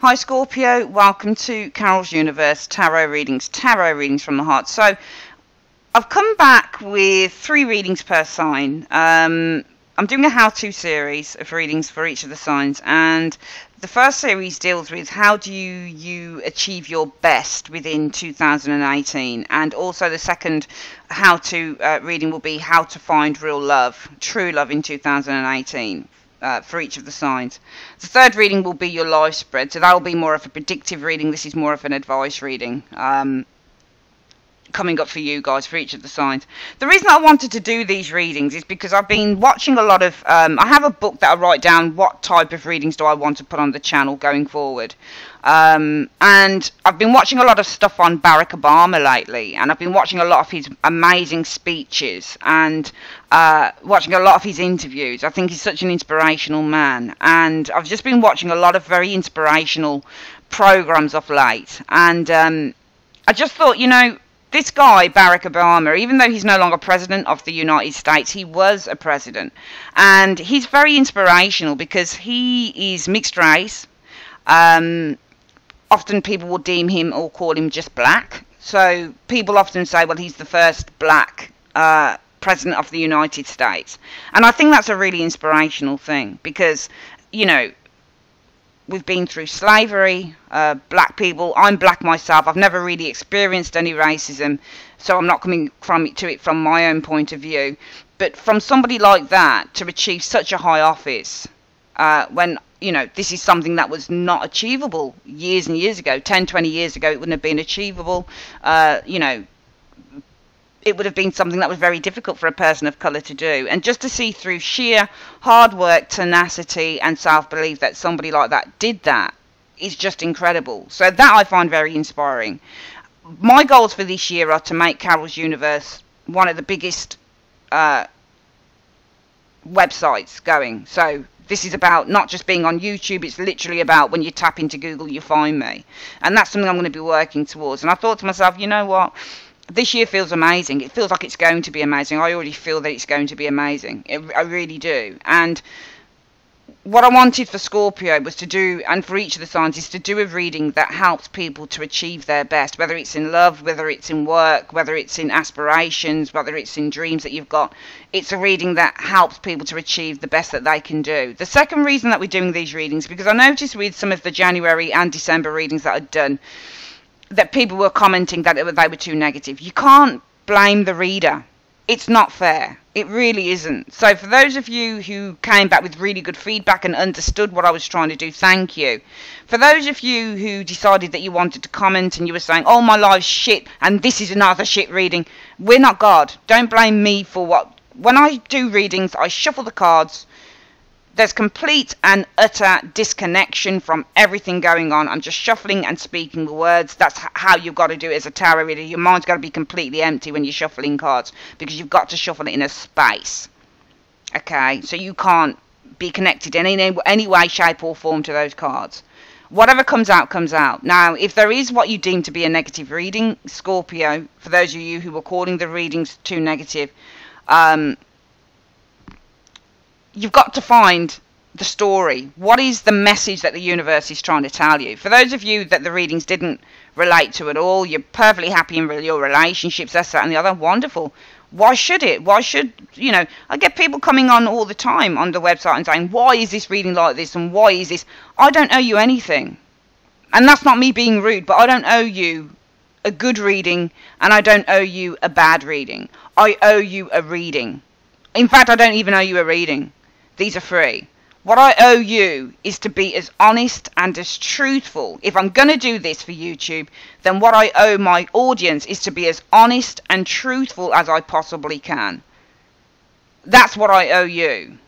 Hi Scorpio, welcome to Carol's Universe Tarot Readings from the heart. So I've come back with 3 readings per sign. I'm doing a how-to series of readings for each of the signs, and the first series deals with how do you achieve your best within 2018, and also the second how-to reading will be how to find real love, true love in 2018. For each of the signs. The third reading will be your life spread, so that will be more of a predictive reading. This is more of an advice reading coming up for you guys for each of the signs. The reason I wanted to do these readings is because I've been watching a lot of I have a book that I write down what type of readings do I want to put on the channel going forward, and I've been watching a lot of stuff on Barack Obama lately, and I've been watching a lot of his amazing speeches and watching a lot of his interviews. I think he's such an inspirational man, and I've just been watching a lot of very inspirational programs of late, and I just thought, you know, this guy, Barack Obama, even though he's no longer president of the United States, he was a president. And he's very inspirational because he is mixed race. Often people will deem him or call him just black. So people often say, well, he's the first black president of the United States. And I think that's a really inspirational thing because, you know, we've been through slavery, black people. I'm black myself. I've never really experienced any racism, so I'm not coming to it from my own point of view. But from somebody like that to achieve such a high office, when, you know, this is something that was not achievable years and years ago, 10, 20 years ago, it wouldn't have been achievable. You know, it would have been something that was very difficult for a person of colour to do. And just to see through sheer hard work, tenacity and self-belief that somebody like that did that is just incredible. So that I find very inspiring. My goals for this year are to make Carol's Universe one of the biggest websites going. So this is about not just being on YouTube, it's literally about when you tap into Google, you find me. And that's something I'm going to be working towards. And I thought to myself, you know what? This year feels amazing. It feels like it's going to be amazing. I already feel that it's going to be amazing. I really do. And what I wanted for Scorpio was to do, and for each of the signs, is to do a reading that helps people to achieve their best, whether it's in love, whether it's in work, whether it's in aspirations, whether it's in dreams that you've got. It's a reading that helps people to achieve the best that they can do. The second reason that we're doing these readings, because I noticed with some of the January and December readings that I'd done, that people were commenting that they were too negative. You can't blame the reader. It's not fair. It really isn't. So for those of you who came back with really good feedback and understood what I was trying to do, thank you. For those of you who decided that you wanted to comment and you were saying, oh, my life's shit and this is another shit reading, we're not God. Don't blame me for what... When I do readings, I shuffle the cards. There's complete and utter disconnection from everything going on. I'm just shuffling and speaking the words. That's how you've got to do it as a tarot reader. Your mind's got to be completely empty when you're shuffling cards because you've got to shuffle it in a space. Okay? So you can't be connected in any way, shape or form to those cards. Whatever comes out, comes out. Now, if there is what you deem to be a negative reading, Scorpio, for those of you who are calling the readings too negative, you've got to find the story. What is the message that the universe is trying to tell you? For those of you that the readings didn't relate to at all, you're perfectly happy in your relationships, this, that and the other, wonderful. Why should it? Why should, you know, I get people coming on all the time on the website and saying, why is this reading like this and why is this? I don't owe you anything. And that's not me being rude, but I don't owe you a good reading and I don't owe you a bad reading. I owe you a reading. In fact, I don't even owe you a reading. These are free. What I owe you is to be as honest and as truthful. If I'm going to do this for YouTube, then what I owe my audience is to be as honest and truthful as I possibly can. That's what I owe you.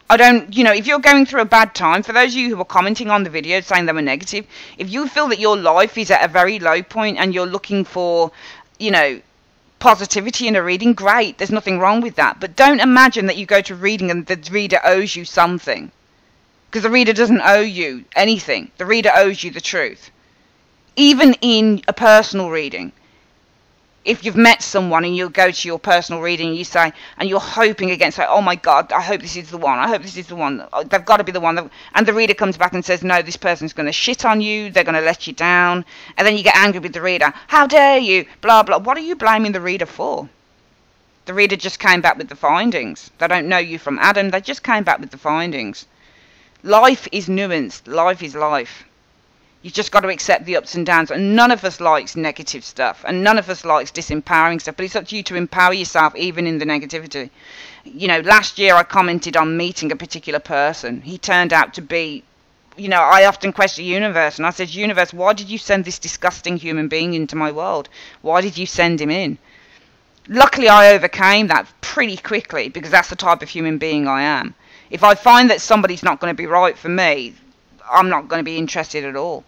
I don't, you know, if you're going through a bad time, for those of you who are commenting on the video saying they were negative, if you feel that your life is at a very low point and you're looking for, you know, positivity in a reading, great, there's nothing wrong with that, but don't imagine that you go to reading and the reader owes you something, because the reader doesn't owe you anything. The reader owes you the truth. Even in a personal reading, If you've met someone and you go to your personal reading and you say, and you're hoping against, like, oh my God, I hope this is the one. I hope this is the one. They've got to be the one. And the reader comes back and says, no, this person's going to shit on you. They're going to let you down. And then you get angry with the reader. How dare you? Blah, blah. What are you blaming the reader for? The reader just came back with the findings. They don't know you from Adam. They just came back with the findings. Life is nuanced. Life is life. You've just got to accept the ups and downs. And none of us likes negative stuff. And none of us likes disempowering stuff. But it's up to you to empower yourself even in the negativity. You know, last year I commented on meeting a particular person. He turned out to be, you know, I often question the universe. And I said, universe, why did you send this disgusting human being into my world? Why did you send him in? Luckily, I overcame that pretty quickly because that's the type of human being I am. If I find that somebody's not going to be right for me, I'm not going to be interested at all.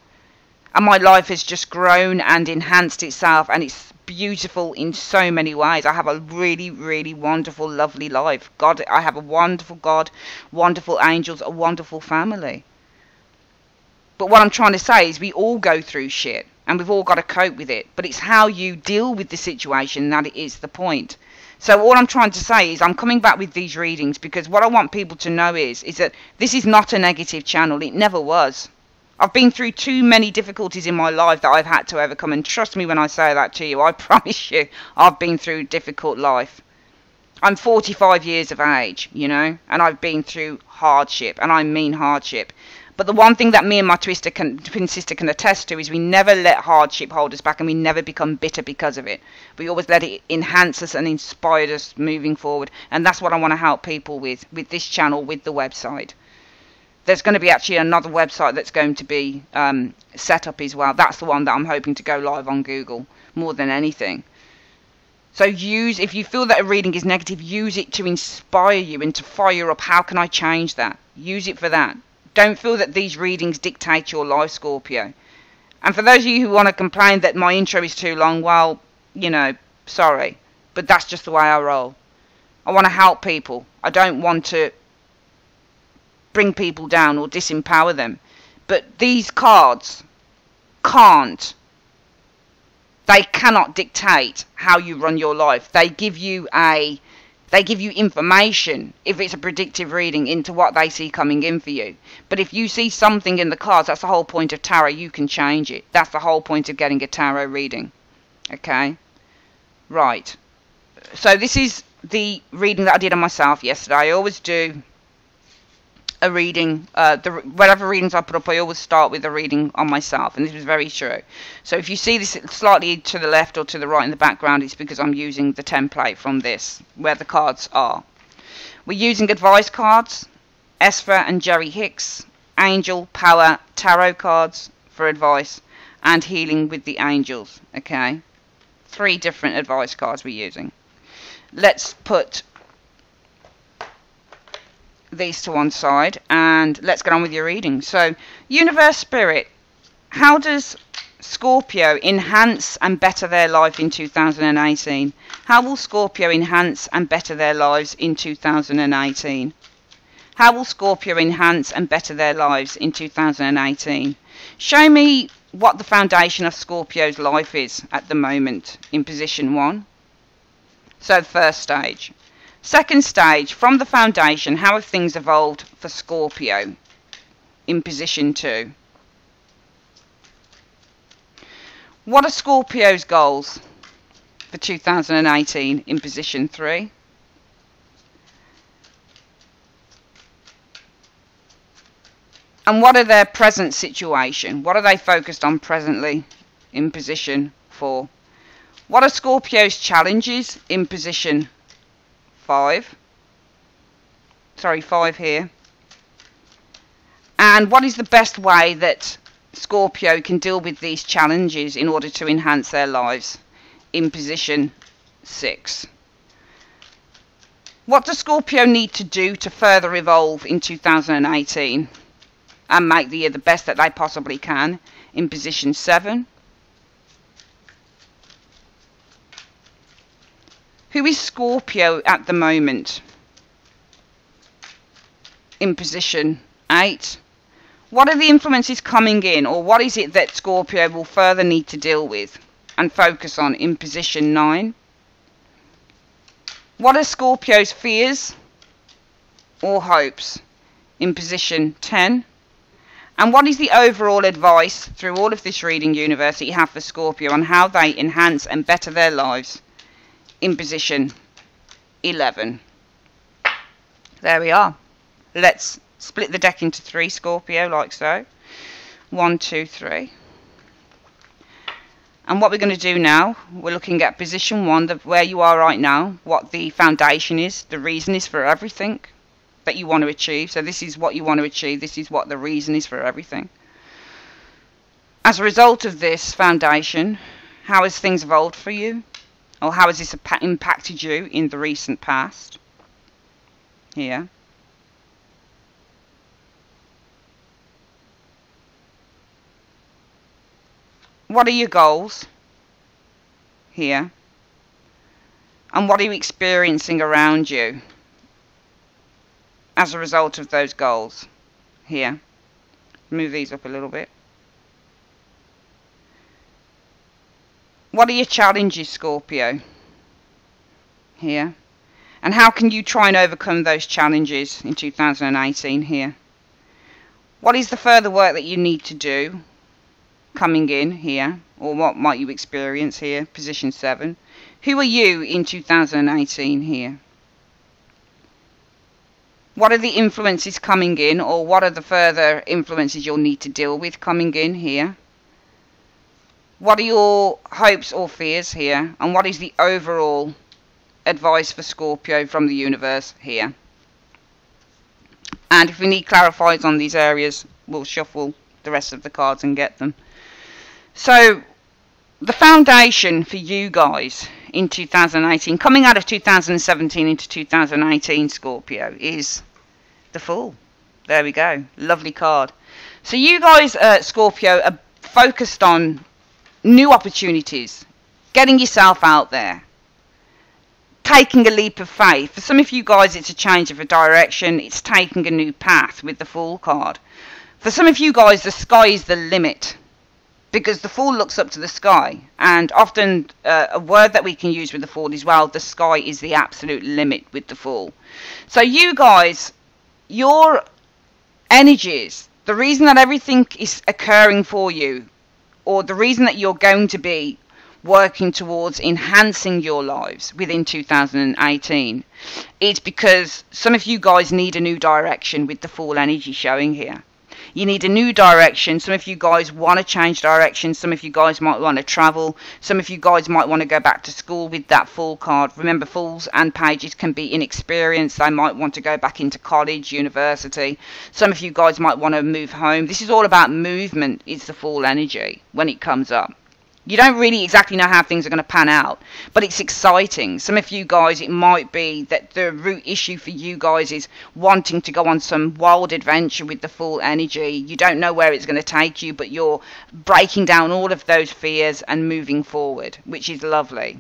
And my life has just grown and enhanced itself, and it's beautiful in so many ways. I have a really, really wonderful, lovely life. God, I have a wonderful God, wonderful angels, a wonderful family. But what I'm trying to say is we all go through shit, and we've all got to cope with it. But it's how you deal with the situation that is the point. So all I'm trying to say is I'm coming back with these readings because what I want people to know is that this is not a negative channel. It never was. I've been through too many difficulties in my life that I've had to overcome. And trust me when I say that to you, I promise you, I've been through a difficult life. I'm 45 years of age, you know, and I've been through hardship, and I mean hardship. But the one thing that me and my twin sister can attest to is we never let hardship hold us back, and we never become bitter because of it. We always let it enhance us and inspire us moving forward. And that's what I want to help people with this channel, with the website. There's going to be actually another website that's going to be set up as well. That's the one that I'm hoping to go live on Google more than anything. So if you feel that a reading is negative, use it to inspire you and to fire up. How can I change that? Use it for that. Don't feel that these readings dictate your life, Scorpio. And for those of you who want to complain that my intro is too long, well, you know, sorry. But that's just the way I roll. I want to help people. I don't want to bring people down or disempower them. But these cards they cannot dictate how you run your life. They give you information, if it's a predictive reading, into what they see coming in for you. But if you see something in the cards, that's the whole point of tarot, you can change it. That's the whole point of getting a tarot reading. Okay? Right. So this is the reading that I did on myself yesterday. I always do a reading, whatever readings I put up, I always start with a reading on myself, and this was very true. So if you see this slightly to the left or to the right in the background, it's because I'm using the template from this, where the cards are. We're using advice cards, Esper and Jerry Hicks, Angel, Power, Tarot cards for advice, and Healing with the Angels, okay? 3 different advice cards we're using. Let's put these to one side and let's get on with your reading. So, Universe Spirit, how does Scorpio enhance and better their life in 2018? How will Scorpio enhance and better their lives in 2018? How will Scorpio enhance and better their lives in 2018? Show me what the foundation of Scorpio's life is at the moment in position 1. So, first stage. Second stage, from the foundation, how have things evolved for Scorpio in position 2? What are Scorpio's goals for 2018 in position 3? And what are their present situation? What are they focused on presently in position 4? What are Scorpio's challenges in position 5? Sorry, 5 here. And what is the best way that Scorpio can deal with these challenges in order to enhance their lives in position 6? What does Scorpio need to do to further evolve in 2018 and make the year the best that they possibly can in position 7? Who is Scorpio at the moment in position 8? What are the influences coming in, or what is it that Scorpio will further need to deal with and focus on in position 9? What are Scorpio's fears or hopes in position 10? And what is the overall advice through all of this reading universe that you have for Scorpio on how they enhance and better their lives in position 11? There we are. Let's split the deck into 3, Scorpio, like so. 1, 2, 3. And what we're going to do now, we're looking at position 1, where you are right now, what the foundation is, the reason is for everything that you want to achieve. So this is what you want to achieve, this is what the reason is for everything. As a result of this foundation, how has things evolved for you? Or how has this impacted you in the recent past? Here. What are your goals? Here. And what are you experiencing around you as a result of those goals? Here. Move these up a little bit. What are your challenges, Scorpio? Here. And how can you try and overcome those challenges in 2018? Here. What is the further work that you need to do coming in here, or what might you experience here, position 7? Who are you in 2018 here? What are the influences coming in, or what are the further influences you'll need to deal with coming in here? What are your hopes or fears here, and what is the overall advice for Scorpio from the universe here? And if we need clarifies on these areas, we'll shuffle the rest of the cards and get them. So the foundation for you guys in 2018, coming out of 2017 into 2018, Scorpio, is the Fool. There we go. Lovely card. So you guys, Scorpio, are focused on new opportunities, getting yourself out there, taking a leap of faith. For some of you guys, it's a change of a direction. It's taking a new path with the Fool card. For some of you guys, the sky is the limit, because the Fool looks up to the sky, and often a word that we can use with the Fool is, well, the sky is the absolute limit with the Fool. So you guys, your energies, the reason that everything is occurring for you, or the reason that you're going to be working towards enhancing your lives within 2018, it's because some of you guys need a new direction with the Fool energy showing here. You need a new direction. Some of you guys want to change direction. Some of you guys might want to travel. Some of you guys might want to go back to school with that Fool card. Remember, Fools and Pages can be inexperienced. They might want to go back into college, university. Some of you guys might want to move home. This is all about movement. It's the Fool energy when it comes up. You don't really exactly know how things are going to pan out, but it's exciting. Some of you guys, it might be that the root issue for you guys is wanting to go on some wild adventure with the Fool energy. You don't know where it's going to take you, but you're breaking down all of those fears and moving forward, which is lovely.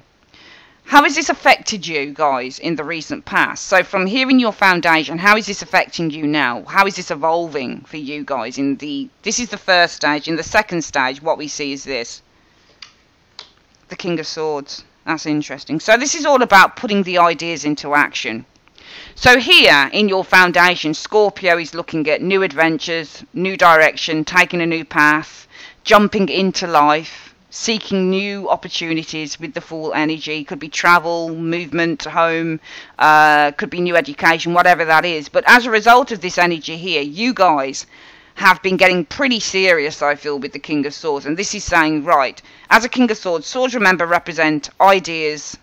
How has this affected you guys in the recent past? So from here in your foundation, how is this affecting you now? How is this evolving for you guys? This is the first stage. In the second stage, what we see is this. The King of Swords. That's interesting. So this is all about putting the ideas into action. So here in your foundation, Scorpio is looking at new adventures, new direction, taking a new path, jumping into life, seeking new opportunities with the Fool energy. Could be travel, movement, home, could be new education, whatever that is. But as a result of this energy here, you guys have been getting pretty serious, I feel, with the King of Swords. And this is saying, right, as a King of Swords, swords, remember, represent ideas,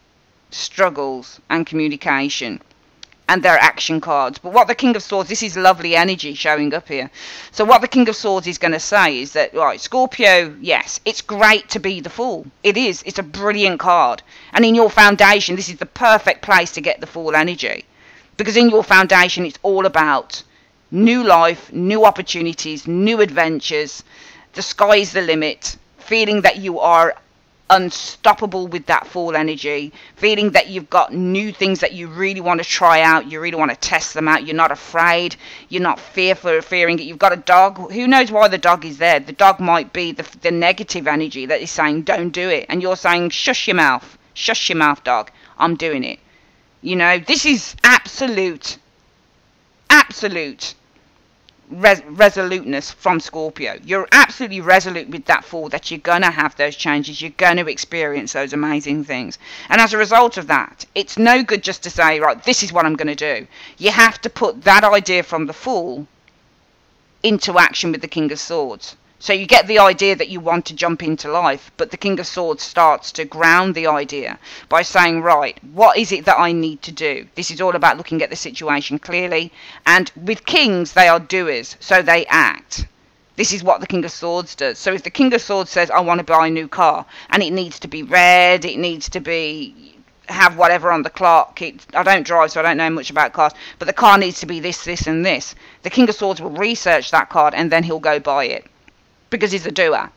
struggles, and communication. And their action cards. But what the King of Swords, this is lovely energy showing up here. So what the King of Swords is going to say is that, right, Scorpio, yes, it's great to be the Fool. It is. It's a brilliant card. And in your foundation, this is the perfect place to get the Fool energy. Because in your foundation, it's all about new life, new opportunities, new adventures. The sky is the limit. Feeling that you are unstoppable with that Fool energy, feeling that you've got new things that you really want to try out, you really want to test them out, you're not afraid, you're not fearful of fearing it. You've got a dog, who knows why the dog is there? The dog might be the negative energy that is saying don't do it, and you're saying shush your mouth dog, I'm doing it. You know, this is absolute resoluteness from Scorpio. You're absolutely resolute with that Fool that you're going to have those changes, you're going to experience those amazing things. And as a result of that, it's no good just to say, right, this is what I'm going to do. You have to put that idea from the Fool into action with the King of Swords. So you get the idea that you want to jump into life, but the King of Swords starts to ground the idea by saying, right, what is it that I need to do? This is all about looking at the situation clearly. And with kings, they are doers, so they act. This is what the King of Swords does. So if the King of Swords says, I want to buy a new car, and it needs to be red, it needs to be have whatever on the clock. I don't drive, so I don't know much about cars, but the car needs to be this, this, and this. The King of Swords will research that card, and then he'll go buy it, because he's a doer.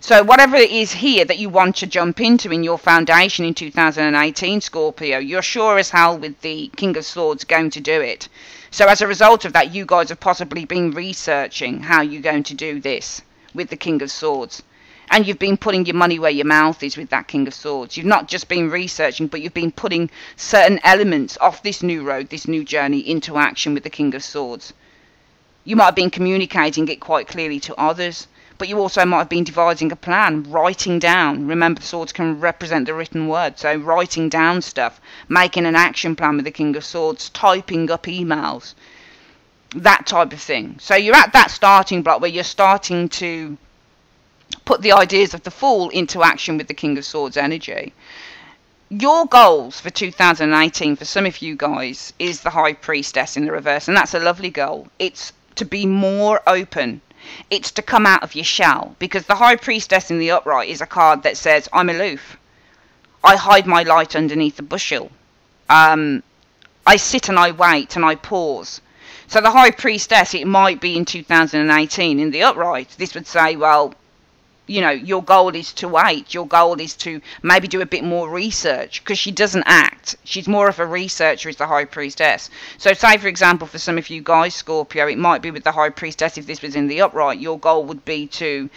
So whatever it is here that you want to jump into in your foundation in 2018, Scorpio, you're sure as hell with the King of Swords going to do it. So as a result of that, you guys have possibly been researching how you're going to do this with the King of Swords. And you've been putting your money where your mouth is with that King of Swords. You've not just been researching, but you've been putting certain elements off this new road, this new journey, into action with the King of Swords. You might have been communicating it quite clearly to others, but you also might have been devising a plan, writing down. Remember, the swords can represent the written word, so writing down stuff, making an action plan with the King of Swords, typing up emails, that type of thing. So you're at that starting block where you're starting to put the ideas of the Fool into action with the King of Swords energy. Your goals for 2018 for some of you guys is the High Priestess in the reverse, and that's a lovely goal. It's to be more open. It's to come out of your shell, because the High Priestess in the upright is a card that says, I'm aloof. I hide my light underneath a bushel. I sit and I wait and I pause. So the High Priestess, it might be in 2018 in the upright, this would say, well, you know, your goal is to wait. Your goal is to maybe do a bit more research, because she doesn't act. She's more of a researcher, is the High Priestess. So say, for example, for some of you guys, Scorpio, it might be with the High Priestess, if this was in the upright, your goal would be to,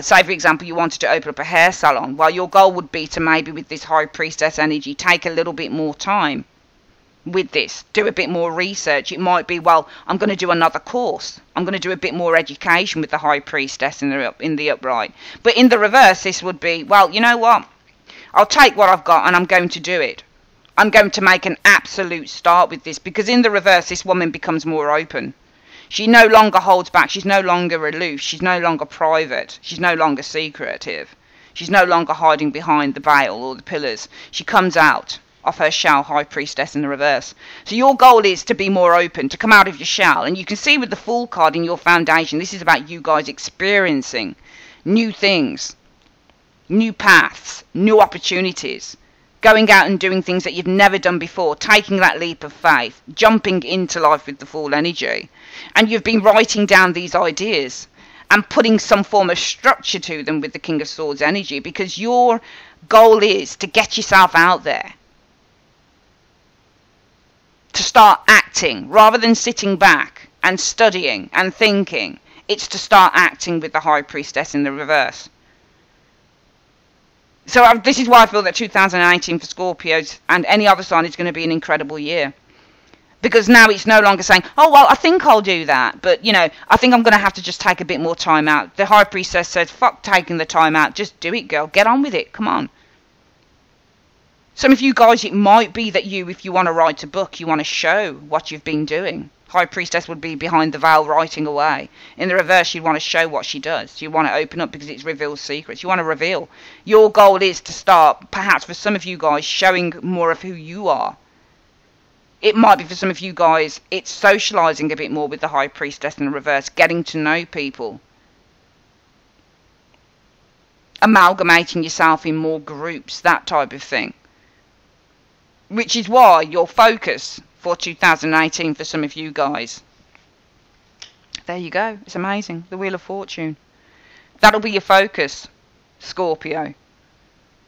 say, for example, you wanted to open up a hair salon. Well, your goal would be to maybe with this High Priestess energy, take a little bit more time with this, do a bit more research. It might be, well, I'm going to do another course, I'm going to do a bit more education with the High Priestess in the upright. But in the reverse, this would be, well, you know what, I'll take what I've got and I'm going to do it. I'm going to make an absolute start with this, because in the reverse, this woman becomes more open. She no longer holds back, she's no longer aloof, she's no longer private, she's no longer secretive, she's no longer hiding behind the veil or the pillars. She comes out of her shell, High Priestess in the reverse. So your goal is to be more open, to come out of your shell. And you can see with the Fool card in your foundation, this is about you guys experiencing new things, new paths, new opportunities, going out and doing things that you've never done before, taking that leap of faith, jumping into life with the Fool energy. And you've been writing down these ideas and putting some form of structure to them with the King of Swords energy, because your goal is to get yourself out there, to start acting rather than sitting back and studying and thinking. It's to start acting with the High Priestess in the reverse. So this is why I feel that 2018 for Scorpios and any other sign is going to be an incredible year, because now it's no longer saying, oh well, I think I'll do that, but you know, I think I'm going to have to just take a bit more time out. The High Priestess says, fuck taking the time out, just do it, girl, get on with it, come on. Some of you guys, it might be that you, if you want to write a book, you want to show what you've been doing. High Priestess would be behind the veil writing away. In the reverse, you'd want to show what she does. You want to open up because it reveals secrets. You want to reveal. Your goal is to start, perhaps for some of you guys, showing more of who you are. It might be for some of you guys, it's socialising a bit more with the High Priestess in the reverse, getting to know people, amalgamating yourself in more groups, that type of thing. Which is why your focus for 2018 for some of you guys. There you go. It's amazing. The Wheel of Fortune. That'll be your focus, Scorpio.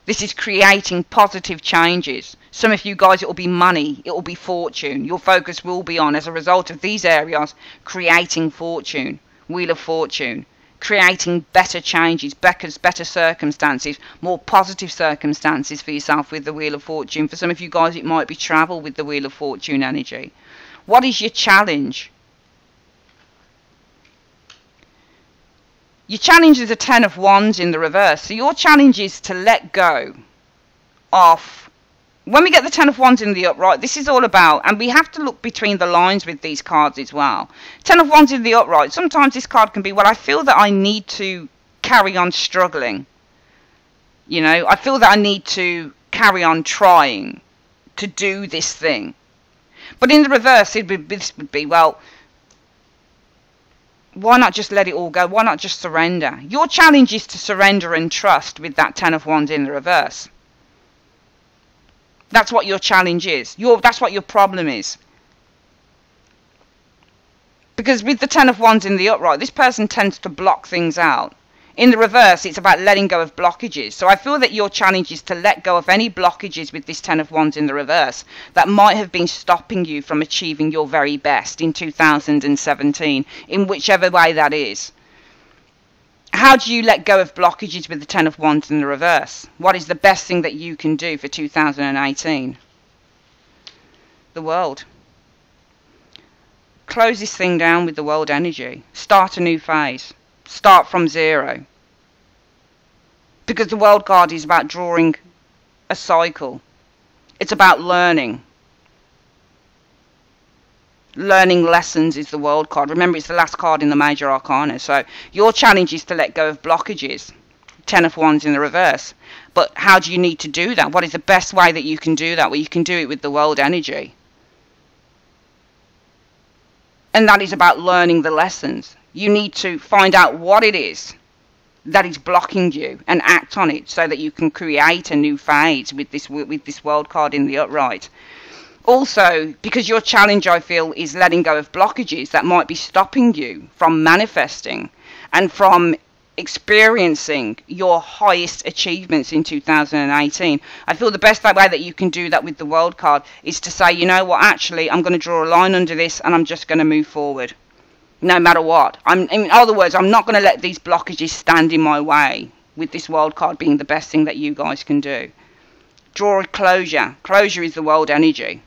This is creating positive changes. Some of you guys, it will be money, it will be fortune. Your focus will be on, as a result of these areas, creating fortune, Wheel of Fortune, creating better changes, better circumstances, more positive circumstances for yourself with the Wheel of Fortune. For some of you guys, it might be travel with the Wheel of Fortune energy. What is your challenge? Your challenge is a 10 of Wands in the reverse. So your challenge is to let go of, when we get the 10 of Wands in the upright, this is all about, and we have to look between the lines with these cards as well. 10 of Wands in the upright, sometimes this card can be, well, I feel that I need to carry on struggling. You know, I feel that I need to carry on trying to do this thing. But in the reverse, this would be, well, why not just let it all go? Why not just surrender? Your challenge is to surrender and trust with that 10 of Wands in the reverse. That's what your challenge is. That's what your problem is. Because with the 10 of Wands in the upright, this person tends to block things out. In the reverse, it's about letting go of blockages. So I feel that your challenge is to let go of any blockages with this 10 of Wands in the reverse that might have been stopping you from achieving your very best in 2017, in whichever way that is. How do you let go of blockages with the 10 of Wands in the reverse? What is the best thing that you can do for 2018? The World. Close this thing down with the World energy. Start a new phase. Start from zero. Because the World card is about drawing a cycle. It's about learning. Learning lessons is the World card. Remember, it's the last card in the major arcana. So your challenge is to let go of blockages. 10 of Wands in the reverse. But how do you need to do that? What is the best way that you can do that? Well, you can do it with the World energy. And that is about learning the lessons. You need to find out what it is that is blocking you and act on it so that you can create a new phase with this World card in the upright. Also, because your challenge, I feel, is letting go of blockages that might be stopping you from manifesting and from experiencing your highest achievements in 2018. I feel the best way that you can do that with the World card is to say, you know what, actually, I'm going to draw a line under this and I'm just going to move forward. No matter what. In other words, I'm not going to let these blockages stand in my way, with this World card being the best thing that you guys can do. Draw a closure. Closure is the World energy.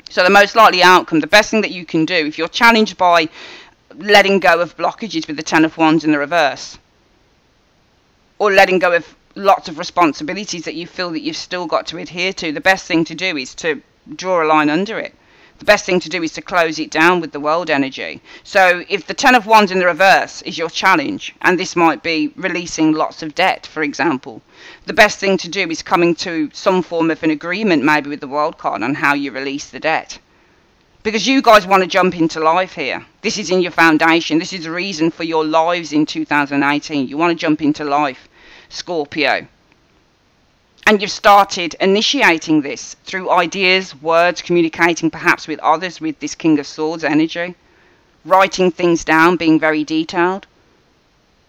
So the most likely outcome, the best thing that you can do, if you're challenged by letting go of blockages with the 10 of Wands in the reverse, or letting go of lots of responsibilities that you feel that you've still got to adhere to, the best thing to do is to draw a line under it. The best thing to do is to close it down with the World energy. So if the 10 of Wands in the reverse is your challenge, and this might be releasing lots of debt, for example, the best thing to do is coming to some form of an agreement, maybe with the World card, on how you release the debt. Because you guys want to jump into life here. This is in your foundation. This is the reason for your lives in 2018. You want to jump into life, Scorpio. And you've started initiating this through ideas, words, communicating perhaps with others with this King of Swords energy. Writing things down, being very detailed.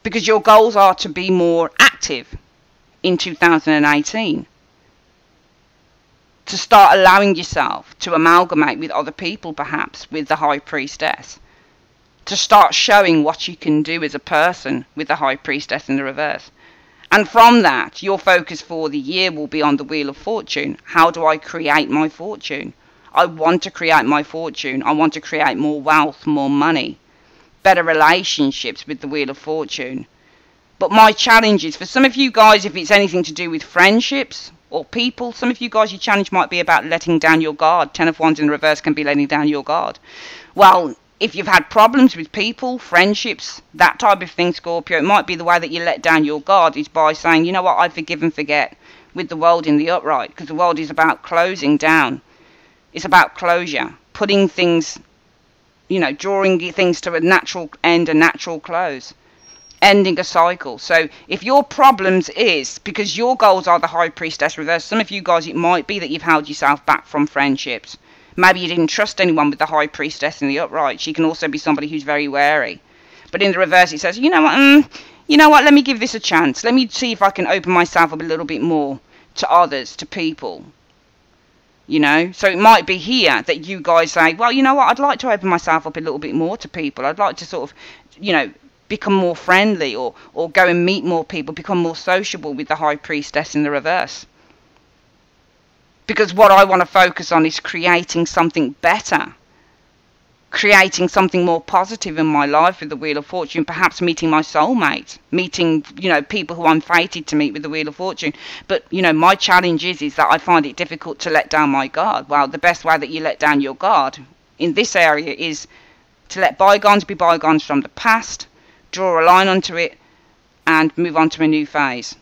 Because your goals are to be more active in 2018. To start allowing yourself to amalgamate with other people, perhaps, with the High Priestess. To start showing what you can do as a person with the High Priestess in the reverse. And from that, your focus for the year will be on the Wheel of Fortune. How do I create my fortune? I want to create my fortune. I want to create more wealth, more money, better relationships with the Wheel of Fortune. But my challenge is, for some of you guys, if it's anything to do with friendships or people, some of you guys, your challenge might be about letting down your guard. 10 of Wands in reverse can be letting down your guard. Well, if you've had problems with people, friendships, that type of thing, Scorpio, it might be the way that you let down your guard is by saying, you know what, I forgive and forget with the World in the upright. Because the World is about closing down. It's about closure. Putting things, you know, drawing things to a natural end, a natural close. Ending a cycle. So if your problems is because your goals are the High Priestess reverse, some of you guys, it might be that you've held yourself back from friendships. Maybe you didn't trust anyone with the High Priestess in the upright. She can also be somebody who's very wary. But in the reverse, it says, you know what, you know what, let me give this a chance. Let me see if I can open myself up a little bit more to others, to people. You know, so it might be here that you guys say, well, you know what, I'd like to open myself up a little bit more to people. I'd like to sort of, you know, become more friendly, or go and meet more people, become more sociable with the High Priestess in the reverse. Because what I want to focus on is creating something better. Creating something more positive in my life with the Wheel of Fortune, perhaps meeting my soulmate, meeting, you know, people who I'm fated to meet with the Wheel of Fortune. But, you know, my challenge is that I find it difficult to let down my guard. Well, the best way that you let down your guard in this area is to let bygones be bygones from the past, draw a line onto it, and move on to a new phase.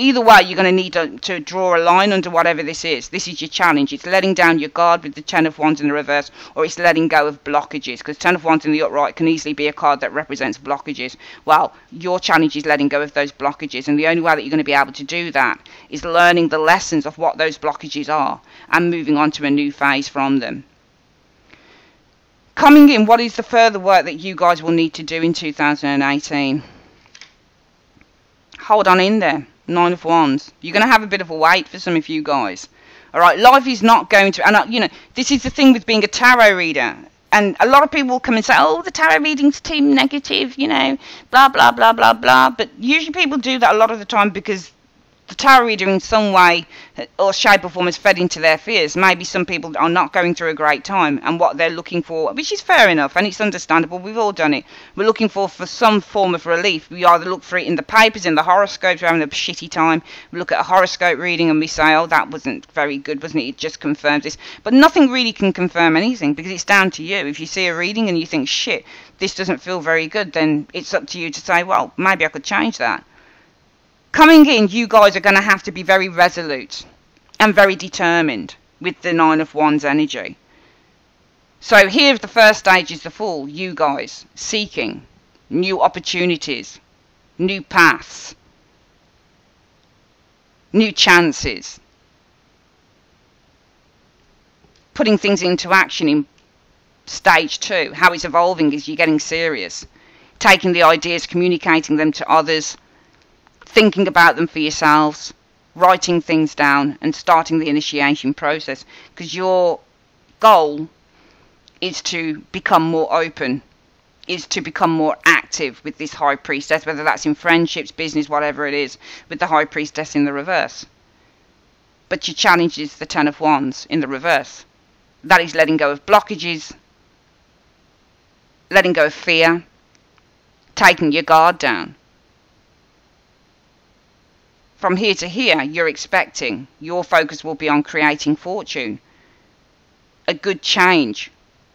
Either way, you're going to need to draw a line under whatever this is. This is your challenge. It's letting down your guard with the Ten of Wands in the reverse, or it's letting go of blockages, because Ten of Wands in the upright can easily be a card that represents blockages. Well, your challenge is letting go of those blockages, and the only way that you're going to be able to do that is learning the lessons of what those blockages are and moving on to a new phase from them. Coming in, what is the further work that you guys will need to do in 2018? Hold on in there. Nine of Wands. You're going to have a bit of a wait for some of you guys. Alright, life is not going to... And, you know, this is the thing with being a tarot reader. And a lot of people will come and say, oh, the tarot reading's too negative, you know, blah, blah, blah, blah, blah. But usually people do that a lot of the time because the tarot reader in some way or shape or form has fed into their fears. Maybe some people are not going through a great time, and what they're looking for, which is fair enough and it's understandable, we've all done it, we're looking for some form of relief. We either look for it in the papers, in the horoscopes, we're having a shitty time, we look at a horoscope reading and we say, oh, that wasn't very good, wasn't it, it just confirms this. But nothing really can confirm anything, because it's down to you. If you see a reading and you think, shit, this doesn't feel very good, then it's up to you to say, well, maybe I could change that. Coming in, you guys are going to have to be very resolute and very determined with the Nine of Wands energy. So here the first stage is the Fool, you guys seeking new opportunities, new paths, new chances, putting things into action in stage 2. How it's evolving is you're getting serious, taking the ideas, communicating them to others, thinking about them for yourselves, writing things down and starting the initiation process, because your goal is to become more open, is to become more active with this High Priestess, whether that's in friendships, business, whatever it is, with the High Priestess in the reverse. But your challenge is the Ten of Wands in the reverse. That is letting go of blockages, letting go of fear, taking your guard down. From here to here, you're expecting, your focus will be on creating fortune. A good change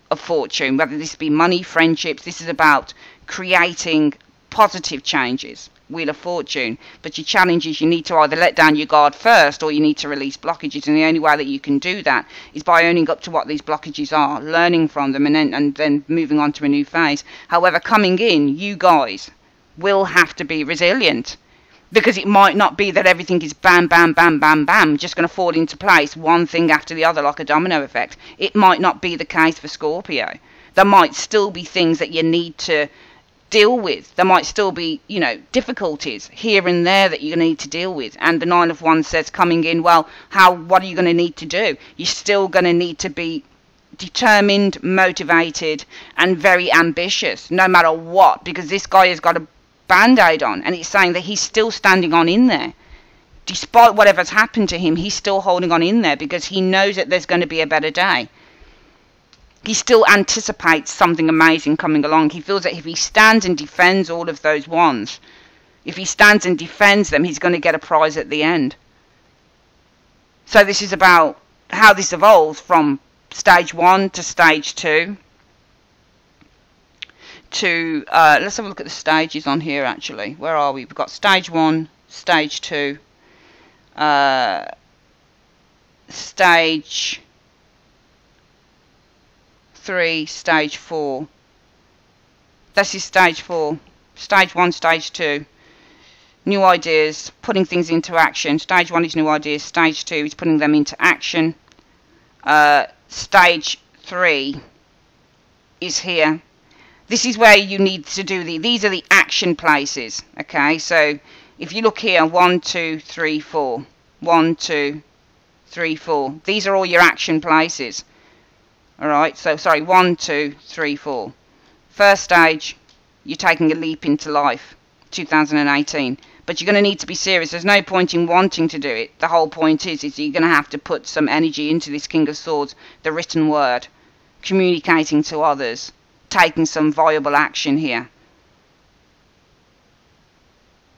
of fortune, whether this be money, friendships. This is about creating positive changes. Wheel of Fortune. But your challenge is you need to either let down your guard first, or you need to release blockages. And the only way that you can do that is by owning up to what these blockages are, learning from them, and then moving on to a new phase. However, coming in, you guys will have to be resilient. Because it might not be that everything is bam, bam, bam, bam, bam, just going to fall into place, one thing after the other, like a domino effect. It might not be the case for Scorpio. There might still be things that you need to deal with. There might still be, you know, difficulties here and there that you need to deal with. And the Nine of Wands says coming in, well, what are you going to need to do? You're still going to need to be determined, motivated, and very ambitious, no matter what, because this guy has got a band-aid on, and it's saying that he's still standing on in there. Despite whatever's happened to him, he's still holding on in there because he knows that there's going to be a better day. He still anticipates something amazing coming along. He feels that if he stands and defends all of those wands, if he stands and defends them, he's going to get a prize at the end. So this is about how this evolves from stage 1 to stage 2. To let's have a look at the stages on here. Actually, where are we? We've got stage 1, stage 2, stage 3, stage 4. This is stage 4. Stage 1, stage 2. New ideas, putting things into action. Stage 1 is new ideas. Stage 2 is putting them into action. Stage 3 is here. This is where you need to do these are the action places. Okay, so if you look here, 1, 2, 3, 4, 1, 2, 3, 4. These are all your action places. All right, so sorry, 1, 2, 3, 4. First stage, you're taking a leap into life, 2018. But you're going to need to be serious. There's no point in wanting to do it. The whole point is you're going to have to put some energy into this King of Swords, the written word, communicating to others, taking some viable action here.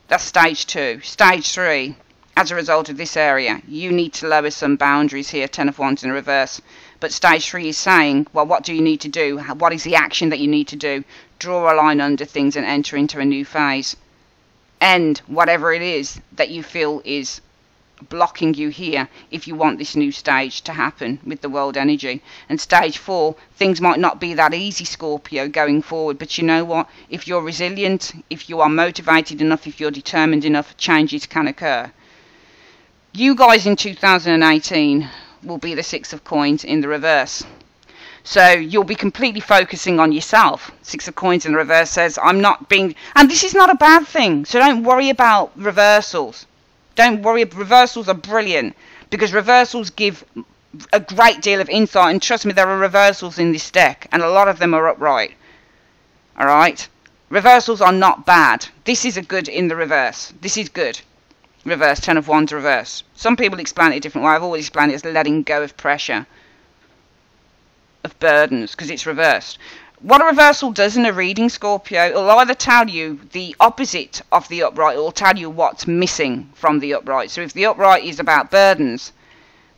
That's stage 2. Stage 3, as a result of this area, you need to lower some boundaries here, 10 of Wands in reverse. But stage 3 is saying, well, what do you need to do? What is the action that you need to do? Draw a line under things and enter into a new phase. End whatever it is that you feel is blocking you here if you want this new stage to happen with the world energy. And stage 4, things might not be that easy, Scorpio, going forward, but you know what? If you're resilient, if you are motivated enough, if you're determined enough, changes can occur. You guys in 2018 will be the 6 of Coins in the reverse. So you'll be completely focusing on yourself. 6 of Coins in the reverse says, I'm not being... And this is not a bad thing. So don't worry about reversals. Don't worry. Reversals are brilliant. Because reversals give a great deal of insight. And trust me, there are reversals in this deck. And a lot of them are upright. Alright? Reversals are not bad. This is a good in the reverse. This is good. Reverse, 10 of Wands reverse. Some people explain it a different way. I've always explained it as letting go of pressure. Of burdens, because it's reversed. What a reversal does in a reading, Scorpio, it'll either tell you the opposite of the upright, or it'll tell you what's missing from the upright. So if the upright is about burdens,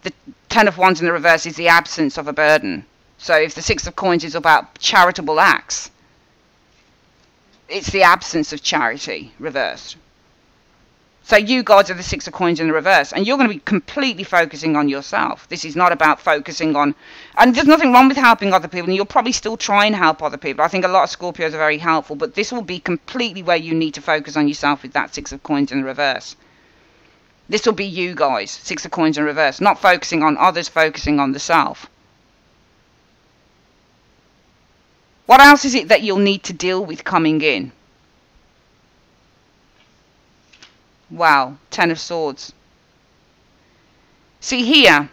the 10 of Wands in the reverse is the absence of a burden. So if the 6 of Coins is about charitable acts, it's the absence of charity reversed. So you guys are the 6 of Coins in the reverse, and you're going to be completely focusing on yourself. This is not about focusing on... And there's nothing wrong with helping other people, and you'll probably still try and help other people. I think a lot of Scorpios are very helpful, but this will be completely where you need to focus on yourself with that 6 of Coins in the reverse. This will be you guys, 6 of Coins in reverse, not focusing on others, focusing on the self. What else is it that you'll need to deal with coming in? Wow, 10 of Swords. See here,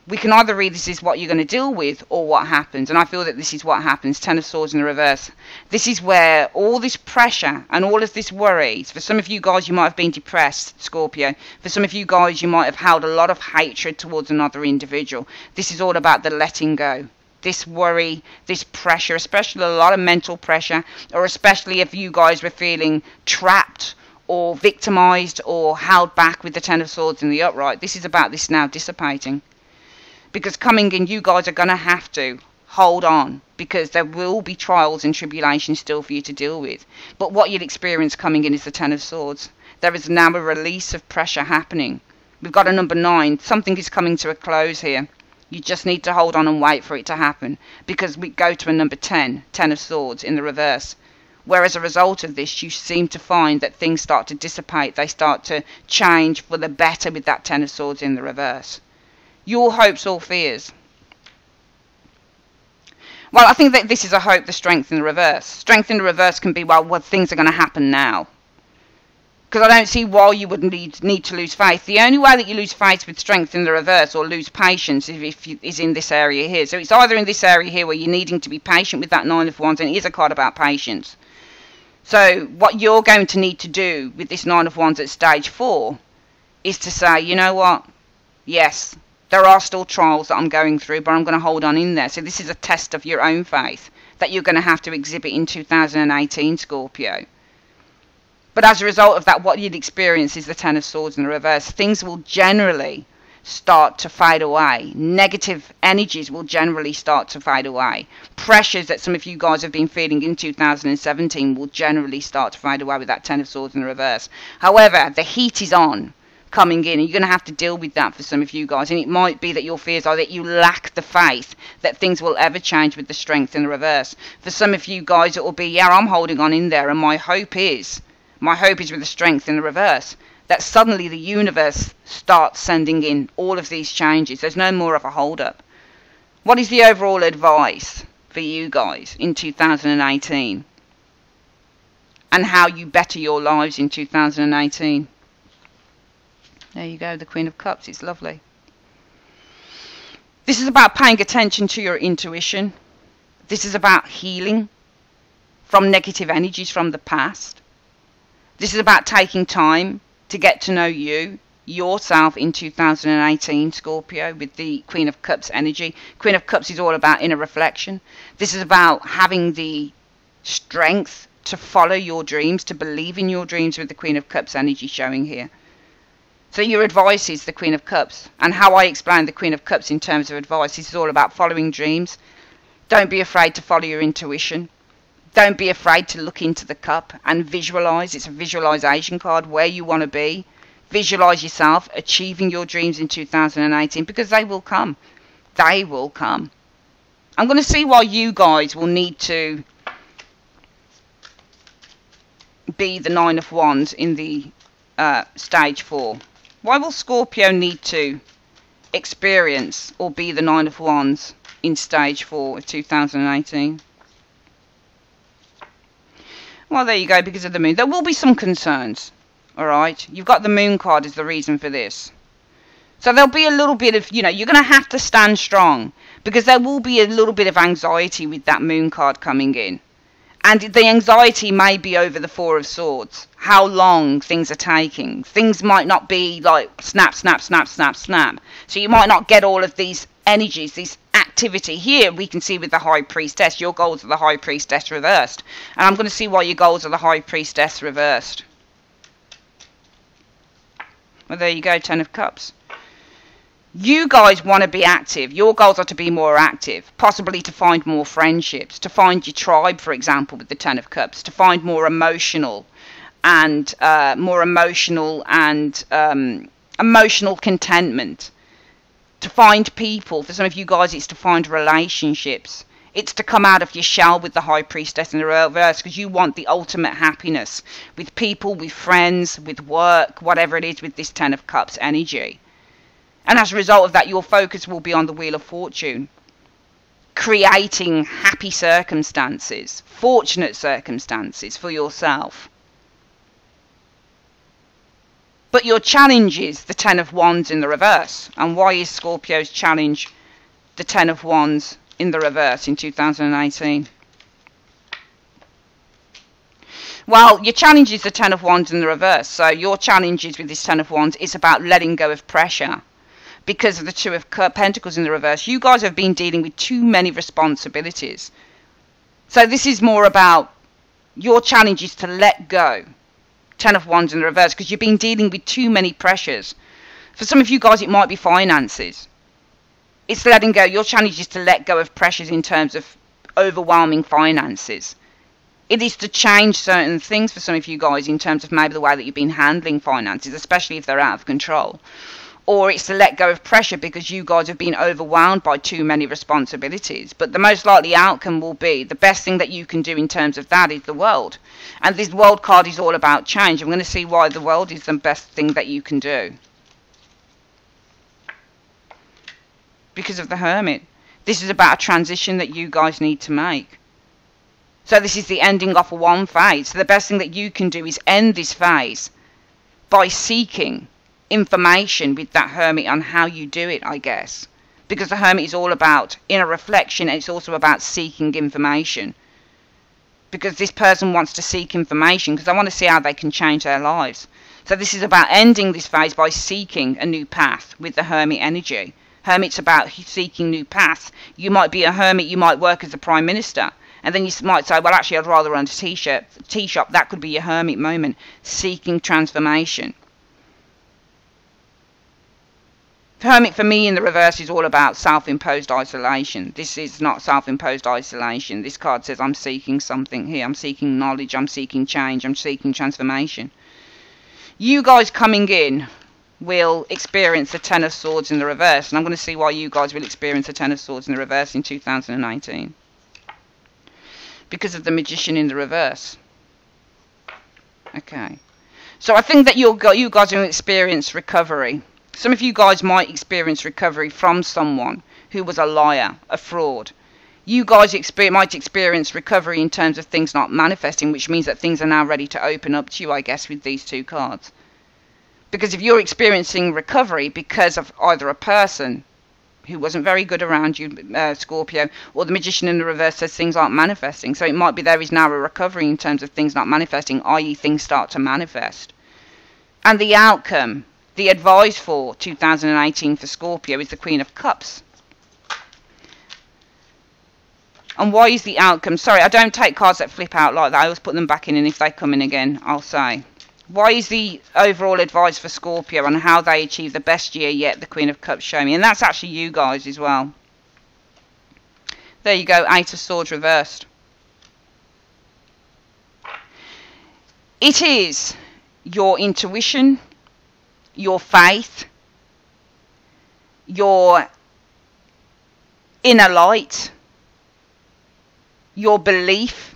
we can either read this is what you're going to deal with or what happens. And I feel that this is what happens, 10 of Swords in the reverse. This is where all this pressure and all of this worries, for some of you guys you might have been depressed, Scorpio. For some of you guys you might have held a lot of hatred towards another individual. This is all about the letting go. This worry, this pressure, especially a lot of mental pressure, or especially if you guys were feeling trapped or victimized or held back with the 10 of Swords in the upright. This is about this now dissipating. Because coming in, you guys are going to have to hold on, because there will be trials and tribulations still for you to deal with. But what you'll experience coming in is the 10 of Swords. There is now a release of pressure happening. We've got a number 9. Something is coming to a close here. You just need to hold on and wait for it to happen. Because we go to a number 10, 10 of Swords in the reverse. Where as a result of this, you seem to find that things start to dissipate. They start to change for the better with that 10 of Swords in the reverse. Your hopes or fears? Well, I think that this is a hope, the strength in the reverse. Strength in the reverse can be, well, things are going to happen now. Because I don't see why you would need to lose faith. The only way that you lose faith with strength in the reverse, or lose patience, is in this area here. So it's either in this area here where you're needing to be patient with that 9 of Wands, and it is a card about patience. So what you're going to need to do with this 9 of Wands at stage 4 is to say, you know what, yes, there are still trials that I'm going through, but I'm going to hold on in there. So this is a test of your own faith that you're going to have to exhibit in 2018, Scorpio. But as a result of that, what you'd experience is the 10 of Swords in the reverse. Things will generally start to fade away. Negative energies will generally start to fade away. Pressures that some of you guys have been feeling in 2017 will generally start to fade away with that 10 of Swords in the reverse. However, the heat is on coming in, and you're going to have to deal with that for some of you guys. And it might be that your fears are that you lack the faith that things will ever change with the strength in the reverse. For some of you guys, it will be, yeah, I'm holding on in there, and my hope is with the strength in the reverse, that suddenly the universe starts sending in all of these changes. There's no more of a hold up. What is the overall advice for you guys in 2018? and how you better your lives in 2018. There you go, the Queen of Cups. It's lovely. This is about paying attention to your intuition. This is about healing from negative energies from the past. This is about taking time to get to know yourself in 2018, Scorpio, with the Queen of Cups energy. Queen of Cups is all about inner reflection. This is about having the strength to follow your dreams, to believe in your dreams, with the Queen of Cups energy showing here. So your advice is the Queen of Cups. And how I explain the Queen of Cups in terms of advice, this is all about following dreams. Don't be afraid to follow your intuition. Don't be afraid to look into the cup and visualize. It's a visualization card, where you want to be. Visualize yourself achieving your dreams in 2018, because they will come. They will come. I'm going to see why you guys will need to be the Nine of Wands in the stage 4. Why will Scorpio need to experience or be the Nine of Wands in stage 4 of 2018? Well, there you go, because of the moon. There will be some concerns, alright? You've got the moon card as the reason for this. So there'll be a little bit of, you're going to have to stand strong, because there will be a little bit of anxiety with that moon card coming in. And the anxiety may be over the Four of Swords, how long things are taking. Things might not be like snap, snap, snap, snap, snap. So you might not get all of these energies, this activity. Here we can see with the High Priestess, your goals are the High Priestess reversed. And I'm going to see why your goals are the High Priestess reversed. Well, there you go, Ten of Cups. You guys want to be active. Your goals are to be more active, possibly to find more friendships, to find your tribe, for example, with the Ten of Cups, to find more emotional emotional contentment, to find people. For some of you guys, it's to find relationships. It's to come out of your shell with the High Priestess in the reverse, because you want the ultimate happiness with people, with friends, with work, whatever it is, with this Ten of Cups energy. And as a result of that, your focus will be on the Wheel of Fortune, creating happy circumstances, fortunate circumstances for yourself. But your challenge is the Ten of Wands in the reverse. And why is Scorpio's challenge the Ten of Wands in the reverse in 2018? Well, your challenge is the Ten of Wands in the reverse. So your challenge is with this Ten of Wands, it's about letting go of pressure. Because of the Two of Pentacles in the reverse, you guys have been dealing with too many responsibilities. So this is more about your challenge is to let go. Ten of Wands in the reverse, because you've been dealing with too many pressures. For some of you guys, it might be finances. It's letting go. Your challenge is to let go of pressures in terms of overwhelming finances. It is to change certain things for some of you guys in terms of maybe the way that you've been handling finances, especially if they're out of control. Or it's to let go of pressure because you guys have been overwhelmed by too many responsibilities. But the most likely outcome will be, the best thing that you can do in terms of that is the World. And this World card is all about change. I'm going to see why the World is the best thing that you can do. Because of the Hermit. This is about a transition that you guys need to make. So this is the ending of one phase. So the best thing that you can do is end this phase by seeking information with that Hermit on how you do it, I guess. Because the Hermit is all about inner reflection, and it's also about seeking information. Because this person wants to seek information because they want to see how they can change their lives. So this is about ending this phase by seeking a new path with the Hermit energy. Hermit's about seeking new paths. You might be a hermit, you might work as a prime minister. And then you might say, well, actually, I'd rather run a tea shop. That could be your hermit moment, seeking transformation. Hermit for me in the reverse is all about self-imposed isolation. This is not self-imposed isolation. This card says I'm seeking something here. I'm seeking knowledge. I'm seeking change. I'm seeking transformation. You guys coming in will experience the Ten of Swords in the reverse. And I'm going to see why you guys will experience the Ten of Swords in the reverse in 2019. Because of the Magician in the reverse. Okay. So I think that you guys will experience recovery. Some of you guys might experience recovery from someone who was a liar, a fraud. You guys might experience recovery in terms of things not manifesting, which means that things are now ready to open up to you, I guess, with these two cards. Because if you're experiencing recovery because of either a person who wasn't very good around you, Scorpio, or the Magician in the reverse says things aren't manifesting. So it might be there is now a recovery in terms of things not manifesting, i.e. things start to manifest. And the outcome, the advice for 2018 for Scorpio is the Queen of Cups. And why is the outcome? Sorry, I don't take cards that flip out like that. I always put them back in, and if they come in again, I'll say. Why is the overall advice for Scorpio on how they achieve the best year yet, the Queen of Cups show me? And that's actually you guys as well. There you go, Eight of Swords reversed. It is your intuition, your faith, your inner light, your belief,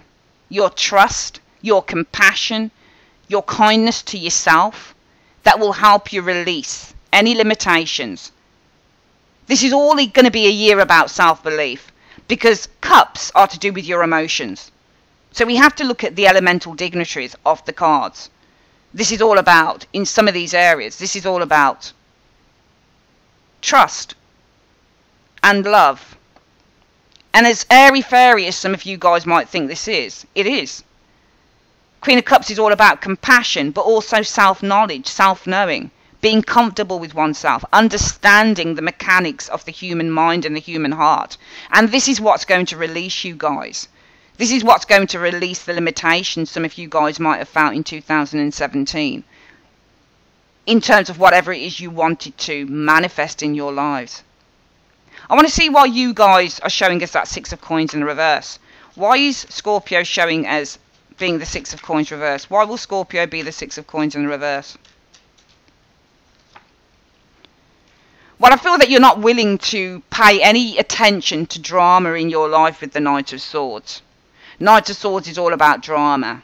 your trust, your compassion, your kindness to yourself that will help you release any limitations. This is all going to be a year about self-belief, because cups are to do with your emotions. So we have to look at the elemental dignitaries of the cards. This is all about, in some of these areas, this is all about trust and love. And as airy-fairy as some of you guys might think this is, it is. Queen of Cups is all about compassion, but also self-knowledge, self-knowing, being comfortable with oneself, understanding the mechanics of the human mind and the human heart. And this is what's going to release you guys. This is what's going to release the limitations some of you guys might have felt in 2017. In terms of whatever it is you wanted to manifest in your lives. I want to see why you guys are showing us that Six of Coins in the reverse. Why is Scorpio showing as being the Six of Coins reverse? Why will Scorpio be the Six of Coins in the reverse? Well, I feel that you're not willing to pay any attention to drama in your life with the Knight of Swords. Knight of Swords is all about drama.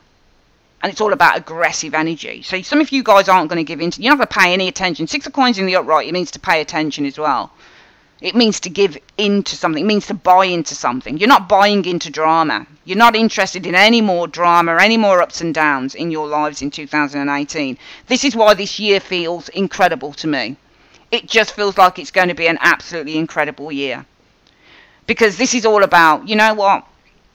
And it's all about aggressive energy. So some of you guys aren't going to give in. You're not going to pay any attention. Six of Coins in the upright, it means to pay attention as well. It means to give into something. It means to buy into something. You're not buying into drama. You're not interested in any more drama, any more ups and downs in your lives in 2018. This is why this year feels incredible to me. It just feels like it's going to be an absolutely incredible year. Because this is all about, you know what,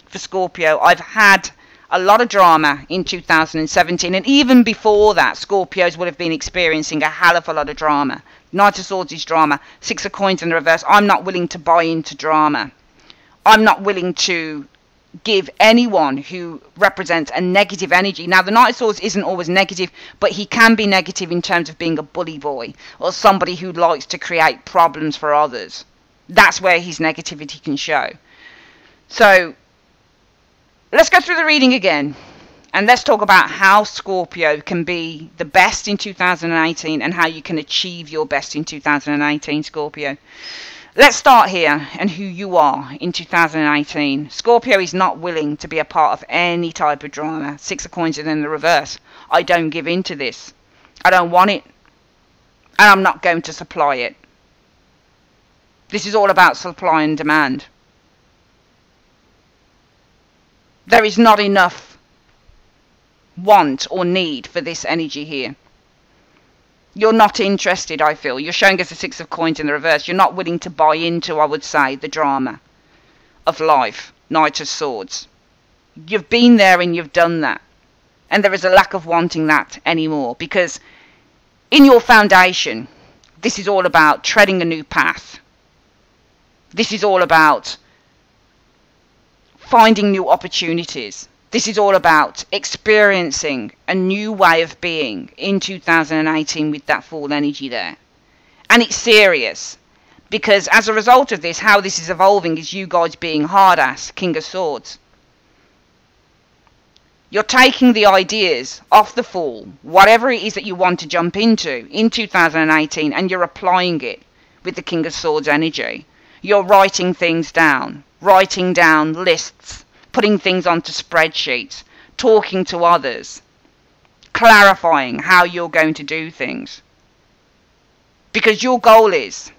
for Scorpio, I've had a lot of drama in 2017. And even before that, Scorpios would have been experiencing a hell of a lot of drama. Knight of Swords is drama. Six of Coins in the reverse. I'm not willing to buy into drama. I'm not willing to give anyone who represents a negative energy. Now, the Knight of Swords isn't always negative, but he can be negative in terms of being a bully boy or somebody who likes to create problems for others. That's where his negativity can show. So, let's go through the reading again. And let's talk about how Scorpio can be the best in 2018 and how you can achieve your best in 2018, Scorpio. Let's start here and who you are in 2018. Scorpio is not willing to be a part of any type of drama. Six of Coins and in the reverse. I don't give in to this. I don't want it. And I'm not going to supply it. This is all about supply and demand. There is not enough want or need for this energy here. You're not interested, I feel. You're showing us the Six of Coins in the reverse. You're not willing to buy into, I would say, the drama of life. Knight of Swords. You've been there and you've done that. And there is a lack of wanting that anymore. Because in your foundation, this is all about treading a new path. This is all about finding new opportunities. This is all about experiencing a new way of being in 2018 with that full energy there. And it's serious. Because as a result of this, how this is evolving is you guys being hard ass, King of Swords. You're taking the ideas off the Fool, whatever it is that you want to jump into in 2018, and you're applying it with the King of Swords energy. You're writing things down, writing down lists, putting things onto spreadsheets, talking to others, clarifying how you're going to do things. Because your goal is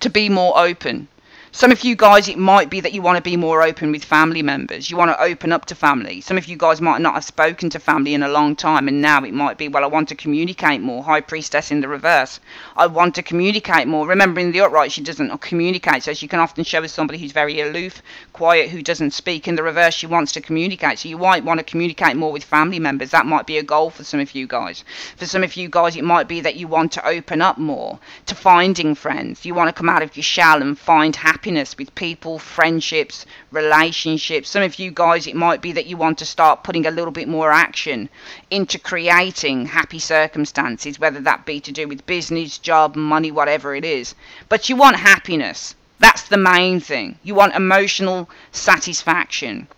to be more open, Some of you guys, it might be that you want to be more open with family members. You want to open up to family. Some of you guys might not have spoken to family in a long time, and now it might be, well, I want to communicate more. High Priestess in the reverse. I want to communicate more. Remember, in the upright, she doesn't communicate, so she can often show us somebody who's very aloof, quiet, who doesn't speak. In the reverse, she wants to communicate. So you might want to communicate more with family members. That might be a goal for some of you guys. For some of you guys, it might be that you want to open up more to finding friends. You want to come out of your shell and find happiness with people, friendships, relationships. Some of you guys, it might be that you want to start putting a little bit more action into creating happy circumstances, whether that be to do with business, job, money, whatever it is. But you want happiness. That's the main thing. You want emotional satisfaction.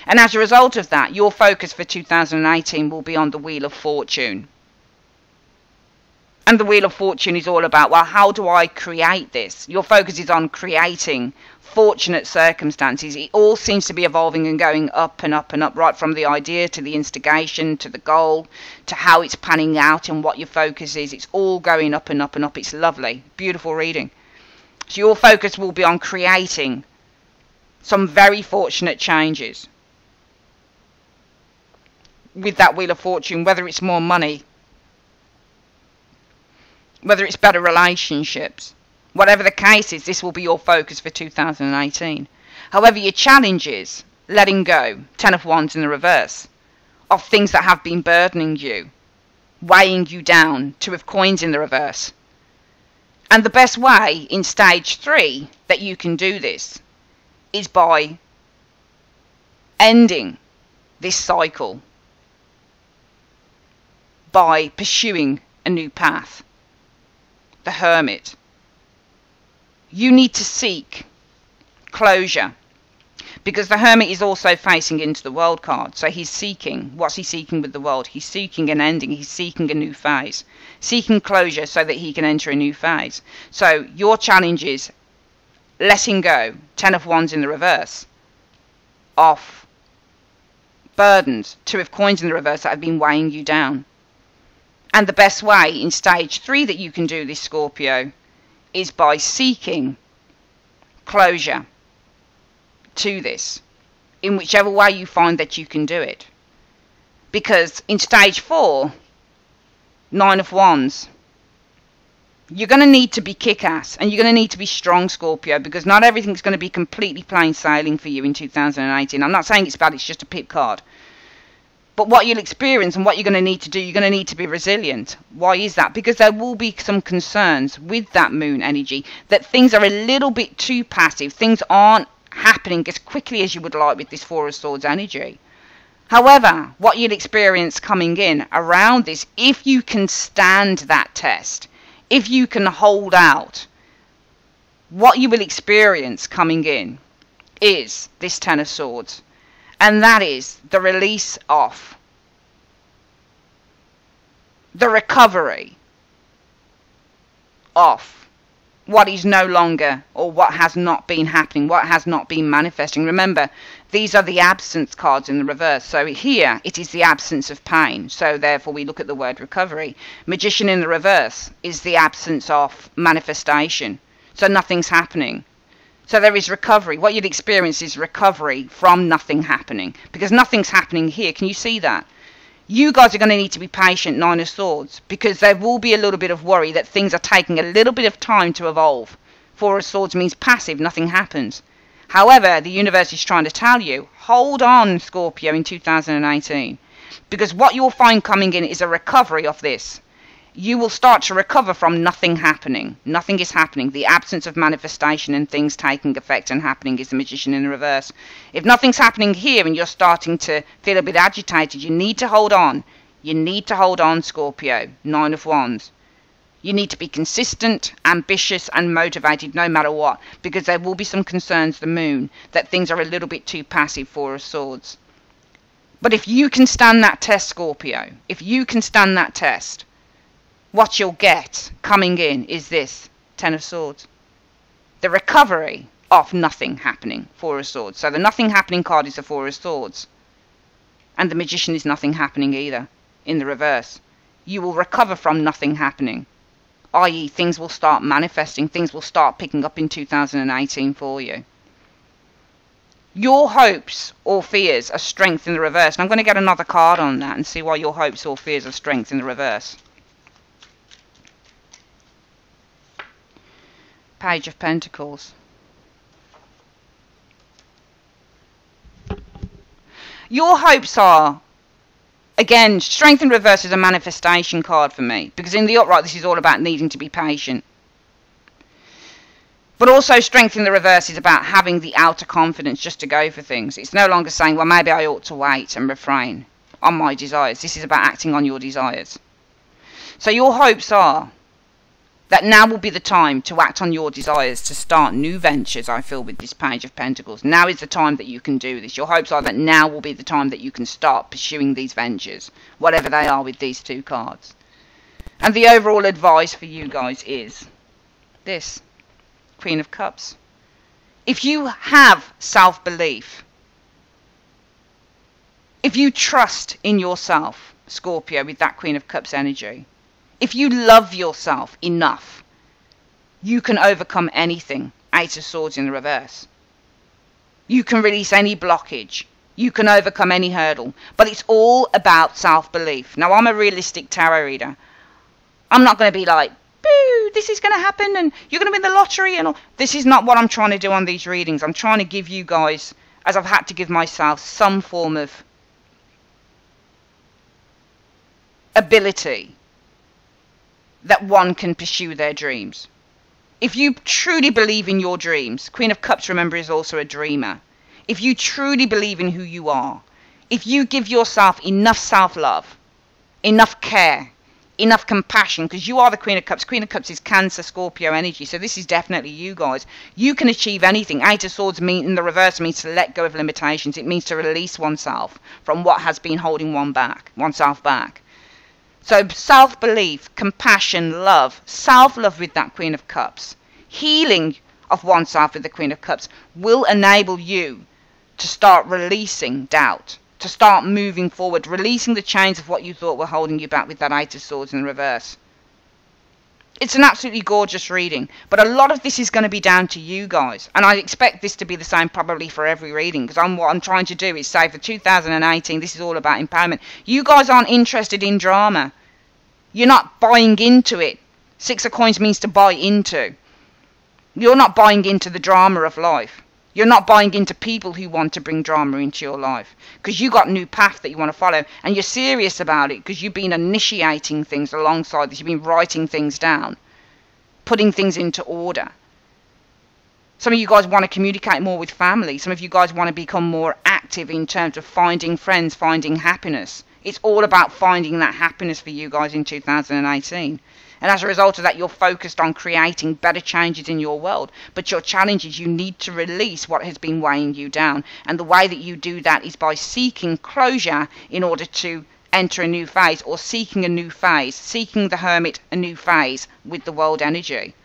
And as a result of that, your focus for 2018 will be on the Wheel of Fortune. And the Wheel of Fortune is all about, well, how do I create this? Your focus is on creating fortunate circumstances. It all seems to be evolving and going up and up and up, right from the idea to the instigation to the goal to how it's panning out and what your focus is. It's all going up and up and up. It's lovely, beautiful reading. So your focus will be on creating some very fortunate changes with that Wheel of Fortune, whether it's more money, whether it's better relationships. Whatever the case is, this will be your focus for 2018. However, your challenge is letting go, 10 of Wands in the reverse, of things that have been burdening you, weighing you down, 2 of Coins in the reverse. And the best way in stage 3 that you can do this is by ending this cycle, by pursuing a new path. The Hermit. You need to seek closure, because the Hermit is also facing into the World card. So he's seeking, what's he seeking with the World? He's seeking an ending. He's seeking a new phase, seeking closure so that he can enter a new phase. So your challenge is letting go, 10 of Wands in the reverse, of burdens, 2 of Coins in the reverse that have been weighing you down. And the best way in stage 3 that you can do this, Scorpio, is by seeking closure to this, in whichever way you find that you can do it. Because in stage 4, 9 of Wands, you're going to need to be kick-ass, and you're going to need to be strong, Scorpio, because not everything's going to be completely plain sailing for you in 2018. I'm not saying it's bad, it's just a pip card. But what you'll experience and what you're going to need to do, you're going to need to be resilient. Why is that? Because there will be some concerns with that moon energy, that things are a little bit too passive. Things aren't happening as quickly as you would like with this 4 of Swords energy. However, what you'll experience coming in around this, if you can stand that test, if you can hold out, what you will experience coming in is this 10 of Swords. And that is the release of, the recovery of what is no longer, or what has not been happening, what has not been manifesting. Remember, these are the absence cards in the reverse. So here, it is the absence of pain. So therefore, we look at the word recovery. Magician in the reverse is the absence of manifestation. So nothing's happening. So there is recovery. What you'd experience is recovery from nothing happening. Because nothing's happening here. Can you see that? You guys are going to need to be patient, 9 of Swords. Because there will be a little bit of worry that things are taking a little bit of time to evolve. 4 of Swords means passive. Nothing happens. However, the universe is trying to tell you, hold on, Scorpio, in 2018. Because what you'll find coming in is a recovery of this. You will start to recover from nothing happening. Nothing is happening. The absence of manifestation and things taking effect and happening is the Magician in the reverse. If nothing's happening here and you're starting to feel a bit agitated, you need to hold on. You need to hold on, Scorpio. 9 of Wands. You need to be consistent, ambitious and motivated no matter what. Because there will be some concerns, the moon, that things are a little bit too passive, 4 of Swords. But if you can stand that test, Scorpio, if you can stand that test, what you'll get coming in is this 10 of Swords. The recovery of nothing happening, 4 of Swords. So the nothing happening card is the 4 of Swords. And the Magician is nothing happening either, in the reverse. You will recover from nothing happening. i.e. things will start manifesting, things will start picking up in 2018 for you. Your hopes or fears are strength in the reverse. And I'm going to get another card on that and see why your hopes or fears are strength in the reverse. Page of Pentacles. Your hopes are, again, strength in reverse is a manifestation card for me. Because in the upright, this is all about needing to be patient. But also strength in the reverse is about having the outer confidence just to go for things. It's no longer saying, well, maybe I ought to wait and refrain on my desires. This is about acting on your desires. So your hopes are that now will be the time to act on your desires, to start new ventures, I feel, with this Page of Pentacles. Now is the time that you can do this. Your hopes are that now will be the time that you can start pursuing these ventures, whatever they are with these two cards. And the overall advice for you guys is this. Queen of Cups. If you have self-belief, if you trust in yourself, Scorpio, with that Queen of Cups energy, if you love yourself enough, you can overcome anything. Eight of Swords in the reverse. You can release any blockage. You can overcome any hurdle. But it's all about self-belief. Now, I'm a realistic tarot reader. I'm not going to be like, boo, this is going to happen and you're going to win the lottery and all. This is not what I'm trying to do on these readings. I'm trying to give you guys, as I've had to give myself, some form of ability that one can pursue their dreams. If you truly believe in your dreams, Queen of Cups, remember, is also a dreamer. If you truly believe in who you are, if you give yourself enough self-love, enough care, enough compassion, because you are the Queen of Cups. Queen of Cups is Cancer, Scorpio energy, so this is definitely you guys. You can achieve anything. Eight of Swords in the reverse means to let go of limitations. It means to release oneself from what has been holding oneself back. So self-belief, compassion, love, self-love with that Queen of Cups, healing of oneself with the Queen of Cups will enable you to start releasing doubt, to start moving forward, releasing the chains of what you thought were holding you back with that Eight of Swords in reverse. It's an absolutely gorgeous reading, but a lot of this is going to be down to you guys. And I expect this to be the same probably for every reading, because what I'm trying to do is say for 2018, this is all about empowerment. You guys aren't interested in drama. You're not buying into it. Six of Coins means to buy into. You're not buying into the drama of life. You're not buying into people who want to bring drama into your life, because you got a new path that you want to follow, and you're serious about it because you've been initiating things alongside this. You've been writing things down, putting things into order. Some of you guys want to communicate more with family. Some of you guys want to become more active in terms of finding friends, finding happiness. It's all about finding that happiness for you guys in 2018. And as a result of that, you're focused on creating better changes in your world. But your challenge is you need to release what has been weighing you down. And the way that you do that is by seeking closure in order to enter a new phase, or seeking a new phase, seeking the Hermit a new phase with the world energy.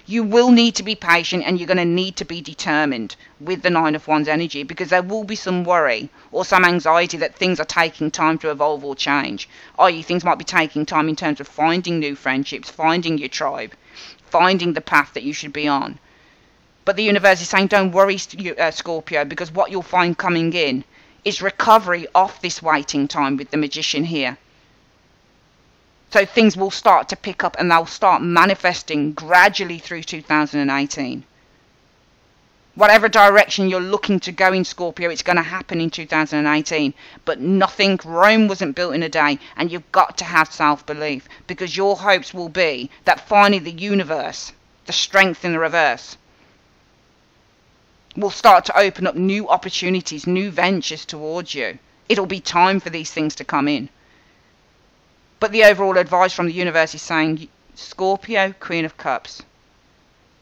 You will need to be patient, and you're going to need to be determined with the Nine of Wands energy, because there will be some worry or some anxiety that things are taking time to evolve or change. I.e., things might be taking time in terms of finding new friendships, finding your tribe, finding the path that you should be on. But the universe is saying, don't worry, Scorpio, because what you'll find coming in is recovery off this waiting time with the Magician here. So things will start to pick up and they'll start manifesting gradually through 2018. Whatever direction you're looking to go in, Scorpio, it's going to happen in 2018. But Rome wasn't built in a day, and you've got to have self-belief, because your hopes will be that finally the universe, the strength in the reverse, will start to open up new opportunities, new ventures towards you. It'll be time for these things to come in. But the overall advice from the universe is saying, Scorpio, Queen of Cups,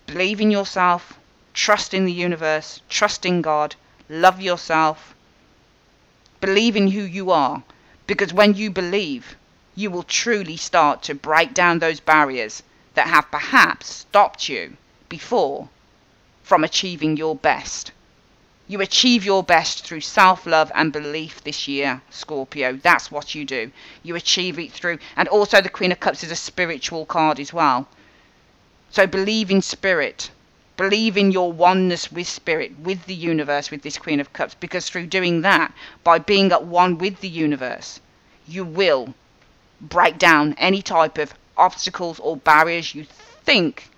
believe in yourself, trust in the universe, trust in God, love yourself, believe in who you are, because when you believe, you will truly start to break down those barriers that have perhaps stopped you before from achieving your best. You achieve your best through self-love and belief this year, Scorpio. That's what you do. You achieve it through, and also the Queen of Cups is a spiritual card as well. So believe in spirit. Believe in your oneness with spirit, with the universe, with this Queen of Cups, because through doing that, by being at one with the universe, you will break down any type of obstacles or barriers you think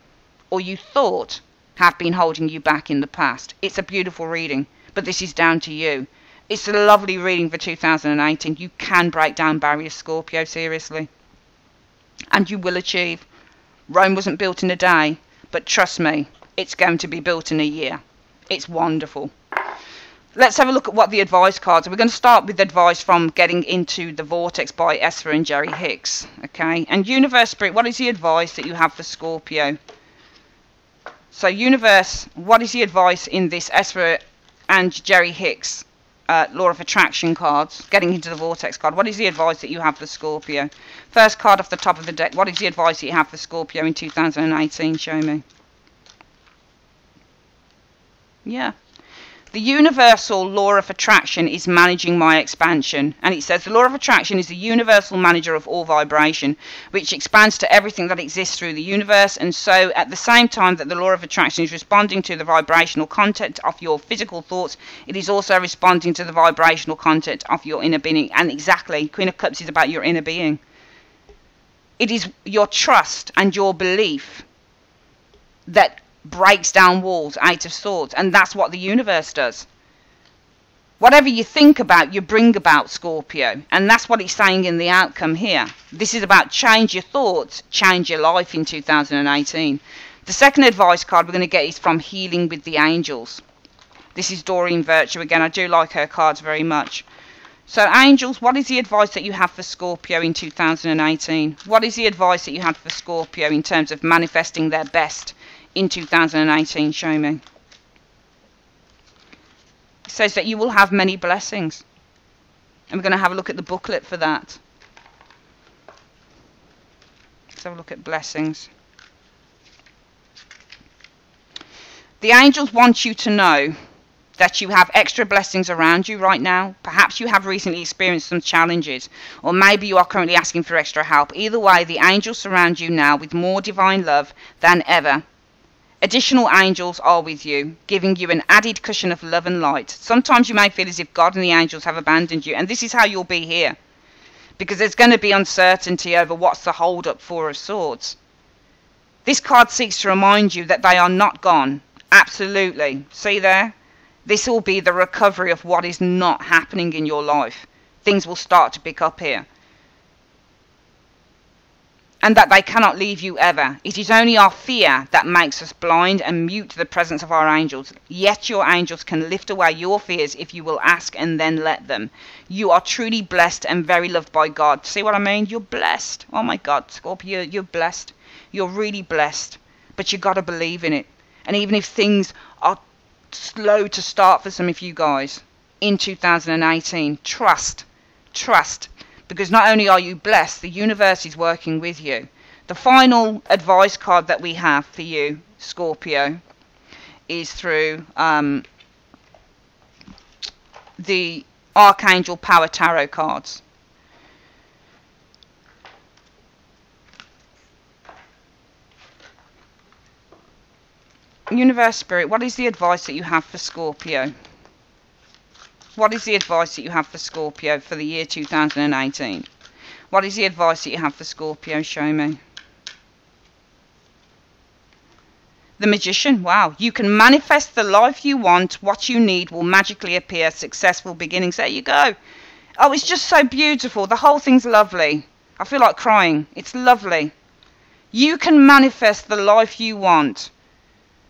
or you thought have been holding you back in the past. It's a beautiful reading, but this is down to you. It's a lovely reading for 2018. You can break down barriers, Scorpio, seriously. And you will achieve. Rome wasn't built in a day, but trust me, it's going to be built in a year. It's wonderful. Let's have a look at what the advice cards are. We're going to start with advice from Getting Into the Vortex by Esther and Jerry Hicks. Okay, and Universe Spirit, what is the advice that you have for Scorpio? So Universe, what is the advice in this Esther and Jerry Hicks Law of Attraction cards? Getting Into the Vortex card, what is the advice that you have for Scorpio? First card off the top of the deck, what is the advice that you have for Scorpio in 2018? Show me. Yeah. The universal law of attraction is managing my expansion. And it says the law of attraction is the universal manager of all vibration, which expands to everything that exists through the universe. And so at the same time that the law of attraction is responding to the vibrational content of your physical thoughts, it is also responding to the vibrational content of your inner being. And exactly, Queen of Cups is about your inner being. It is your trust and your belief that breaks down walls, Eight of Swords, and that's what the universe does. Whatever you think about, you bring about, Scorpio, and that's what it's saying in the outcome here. This is about change your thoughts, change your life in 2018. The second advice card we're going to get is from Healing with the Angels. This is Doreen Virtue again. I do like her cards very much. So angels, what is the advice that you have for Scorpio in 2018? What is the advice that you have for Scorpio in terms of manifesting their best in 2018? Show me. It says that you will have many blessings. And we're going to have a look at the booklet for that. Let's have a look at blessings. The angels want you to know that you have extra blessings around you right now. Perhaps you have recently experienced some challenges, or maybe you are currently asking for extra help. Either way, the angels surround you now with more divine love than ever. Additional angels are with you, giving you an added cushion of love and light. Sometimes you may feel as if God and the angels have abandoned you, and this is how you'll be here. Because there's going to be uncertainty over what's the hold-up, Four of Swords. This card seeks to remind you that they are not gone. Absolutely. See there? This will be the recovery of what is not happening in your life. Things will start to pick up here. And that they cannot leave you ever. It is only our fear that makes us blind and mute the presence of our angels. Yet your angels can lift away your fears if you will ask and then let them. You are truly blessed and very loved by God. See what I mean? You're blessed. Oh my God, Scorpio, you're blessed. You're really blessed. But you got to believe in it. And even if things are slow to start for some of you guys in 2018, trust. Because not only are you blessed, the universe is working with you. The final advice card that we have for you, Scorpio, is through the Archangel Power Tarot cards. Universe Spirit, what is the advice that you have for Scorpio? What is the advice that you have for Scorpio for the year 2018? What is the advice that you have for Scorpio? Show me. The Magician. Wow. You can manifest the life you want. What you need will magically appear. Successful beginnings. There you go. Oh, it's just so beautiful. The whole thing's lovely. I feel like crying. It's lovely. You can manifest the life you want.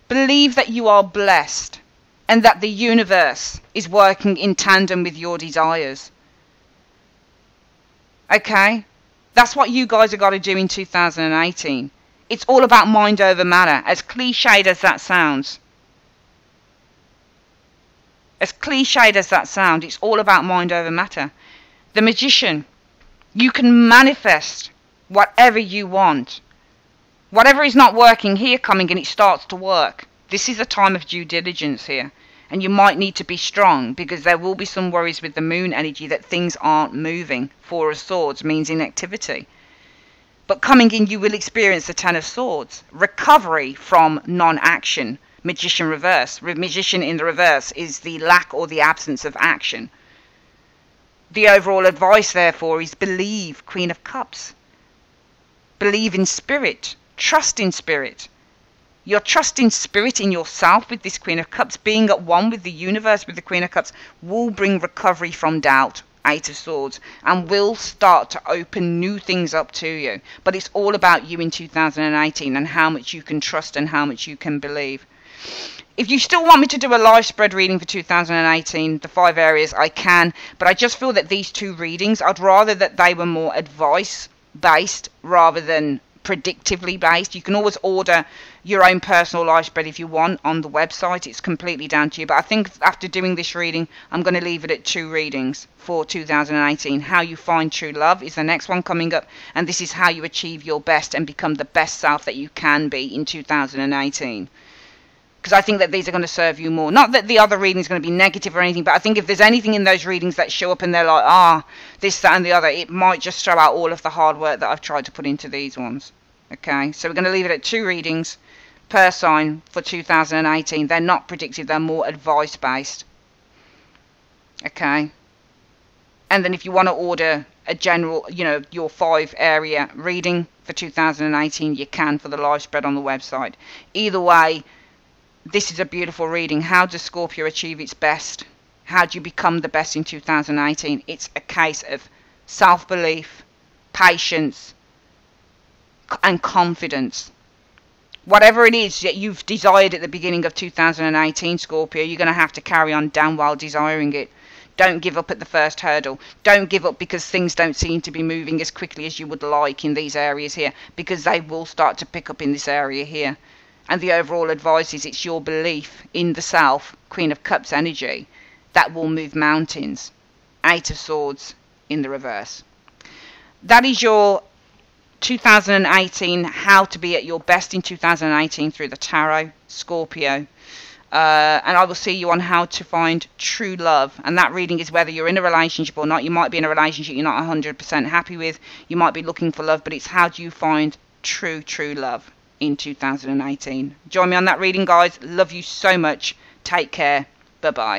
Believe that you are blessed and that the universe is working in tandem with your desires. Okay? That's what you guys have got to do in 2018. It's all about mind over matter, as cliched as that sounds. As cliched as that sounds, it's all about mind over matter. The Magician. You can manifest whatever you want. Whatever is not working here coming and it starts to work. This is a time of due diligence here. And you might need to be strong because there will be some worries with the moon energy that things aren't moving. Four of Swords means inactivity. But coming in, you will experience the Ten of Swords. Recovery from non-action. Magician reverse. Magician in the reverse is the lack or the absence of action. The overall advice, therefore, is believe. Queen of Cups. Believe in spirit. Trust in spirit. Your trust in spirit, in yourself, with this Queen of Cups, being at one with the universe, with the Queen of Cups, will bring recovery from doubt. Eight of Swords, and will start to open new things up to you. But it's all about you in 2018 and how much you can trust and how much you can believe. If you still want me to do a live spread reading for 2018, the 5 areas, I can, but I just feel that these 2 readings, I'd rather that they were more advice based rather than predictively based. You can always order your own personal live spread if you want on the website. It's completely down to you, but I think after doing this reading, I'm going to leave it at 2 readings for 2018. How you find true love is the next one coming up, and this is how you achieve your best and become the best self that you can be in 2018. Because I think that these are going to serve you more. Not that the other reading is going to be negative or anything, but I think if there's anything in those readings that show up and they're like, this, that, and the other, it might just throw out all of the hard work that I've tried to put into these ones. Okay, so we're going to leave it at 2 readings per sign for 2018. They're not predictive, they're more advice-based. Okay. And then if you want to order a general, your 5 area reading for 2018, you can for the live spread on the website. Either way, this is a beautiful reading. How does Scorpio achieve its best? How do you become the best in 2018? It's a case of self-belief, patience, and confidence. Whatever it is that you've desired at the beginning of 2018, Scorpio, you're going to have to carry on damn while desiring it. Don't give up at the first hurdle. Don't give up because things don't seem to be moving as quickly as you would like in these areas here, because they will start to pick up in this area here. And the overall advice is it's your belief in the self, Queen of Cups energy, that will move mountains. 8 of Swords in the reverse. That is your 2018, how to be at your best in 2018 through the tarot, Scorpio. And I will see you on how to find true love. And that reading is whether you're in a relationship or not. You might be in a relationship you're not 100% happy with. You might be looking for love, but it's how do you find true love in 2018. Join me on that reading, guys. Love you so much. Take care. Bye-bye.